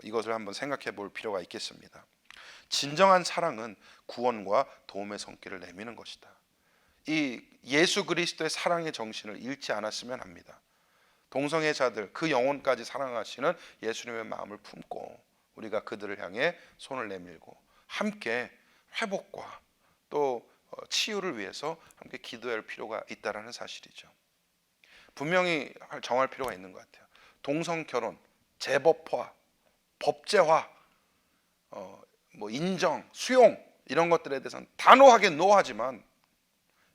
이것을 한번 생각해 볼 필요가 있겠습니다. 진정한 사랑은 구원과 도움의 손길을 내미는 것이다. 이 예수 그리스도의 사랑의 정신을 잃지 않았으면 합니다. 동성애자들, 그 영혼까지 사랑하시는 예수님의 마음을 품고 우리가 그들을 향해 손을 내밀고 함께 회복과 또 치유를 위해서 함께 기도할 필요가 있다는 사실이죠. 분명히 정할 필요가 있는 것 같아요. 동성결혼, 재법화, 법제화, 인정, 수용, 이런 것들에 대해서는 단호하게 노하지만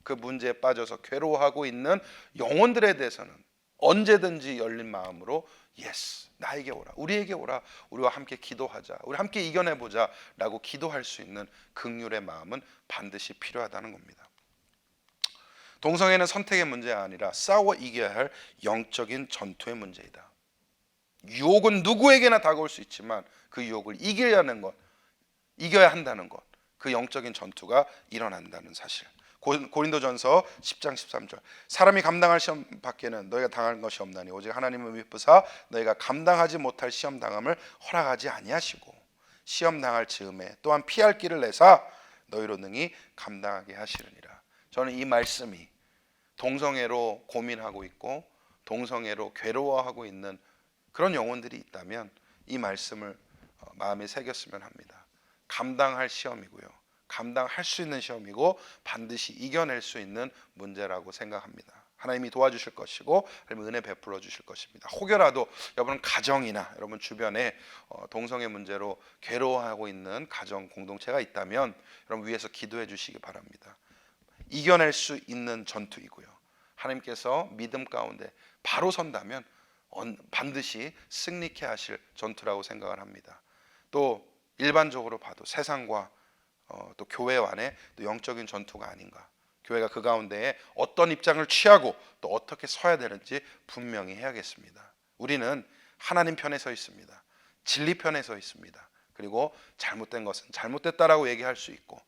그 문제에 빠져서 괴로워하고 있는 영혼들에 대해서는 언제든지 열린 마음으로 예스, 나에게 오라, 우리에게 오라, 우리와 함께 기도하자, 우리 함께 이겨내보자 라고 기도할 수 있는 긍휼의 마음은 반드시 필요하다는 겁니다. 동성애는 선택의 문제가 아니라 싸워 이겨야 할 영적인 전투의 문제이다. 유혹은 누구에게나 다가올 수 있지만 그 유혹을 이겨야 한다는 것, 그 영적인 전투가 일어난다는 사실. 고린도전서 10장 13절, 사람이 감당할 시험 밖에는 너희가 당할 것이 없나니 오직 하나님을 미쁘사 너희가 감당하지 못할 시험 당함을 허락하지 아니하시고 시험 당할 즈음에 또한 피할 길을 내사 너희로 능히 감당하게 하시느니라. 저는 이 말씀이 동성애로 고민하고 있고 동성애로 괴로워하고 있는 그런 영혼들이 있다면 이 말씀을 마음에 새겼으면 합니다. 감당할 시험이고요. 감당할 수 있는 시험이고 반드시 이겨낼 수 있는 문제라고 생각합니다. 하나님이 도와주실 것이고 하나님 은혜 베풀어 주실 것입니다. 혹여라도 여러분 가정이나 여러분 주변에 동성애 문제로 괴로워하고 있는 가정 공동체가 있다면 여러분 위에서 기도해 주시기 바랍니다. 이겨낼 수 있는 전투이고요. 하나님께서 믿음 가운데 바로 선다면 반드시 승리케 하실 전투라고 생각을 합니다. 또 일반적으로 봐도 세상과 또 교회 안에 또 영적인 전투가 아닌가. 교회가 그 가운데에 어떤 입장을 취하고 또 어떻게 서야 되는지 분명히 해야겠습니다. 우리는 하나님 편에 서 있습니다. 진리 편에 서 있습니다. 그리고 잘못된 것은 잘못됐다라고 얘기할 수 있고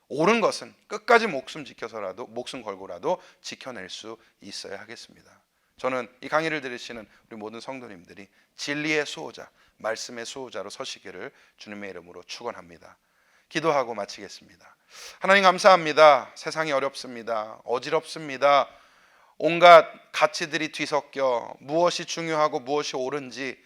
옳은 것은 끝까지 목숨 걸고라도 지켜낼 수 있어야 하겠습니다. 저는 이 강의를 들으시는 우리 모든 성도님들이 진리의 수호자, 말씀의 수호자로 서시기를 주님의 이름으로 축원합니다. 기도하고 마치겠습니다. 하나님 감사합니다. 세상이 어렵습니다. 어지럽습니다. 온갖 가치들이 뒤섞여 무엇이 중요하고 무엇이 옳은지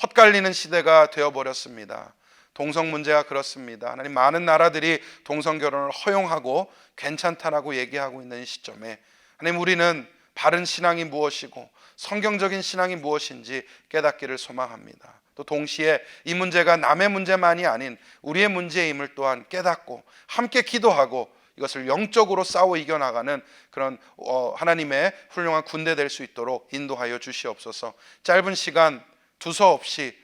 헛갈리는 시대가 되어버렸습니다. 동성 문제가 그렇습니다. 하나님 많은 나라들이 동성 결혼을 허용하고 괜찮다라고 얘기하고 있는 시점에 하나님 우리는 바른 신앙이 무엇이고 성경적인 신앙이 무엇인지 깨닫기를 소망합니다. 또 동시에 이 문제가 남의 문제만이 아닌 우리의 문제임을 또한 깨닫고 함께 기도하고 이것을 영적으로 싸워 이겨나가는 그런 하나님의 훌륭한 군대 될 수 있도록 인도하여 주시옵소서. 짧은 시간 두서없이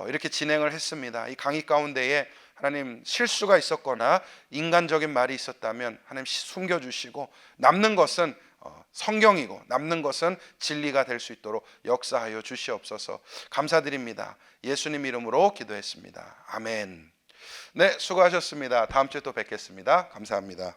이렇게 진행을 했습니다. 이 강의 가운데에 하나님 실수가 있었거나 인간적인 말이 있었다면 하나님 숨겨주시고 남는 것은 성경이고 남는 것은 진리가 될 수 있도록 역사하여 주시옵소서. 감사드립니다. 예수님 이름으로 기도했습니다. 아멘. 네, 수고하셨습니다. 다음 주에 또 뵙겠습니다. 감사합니다.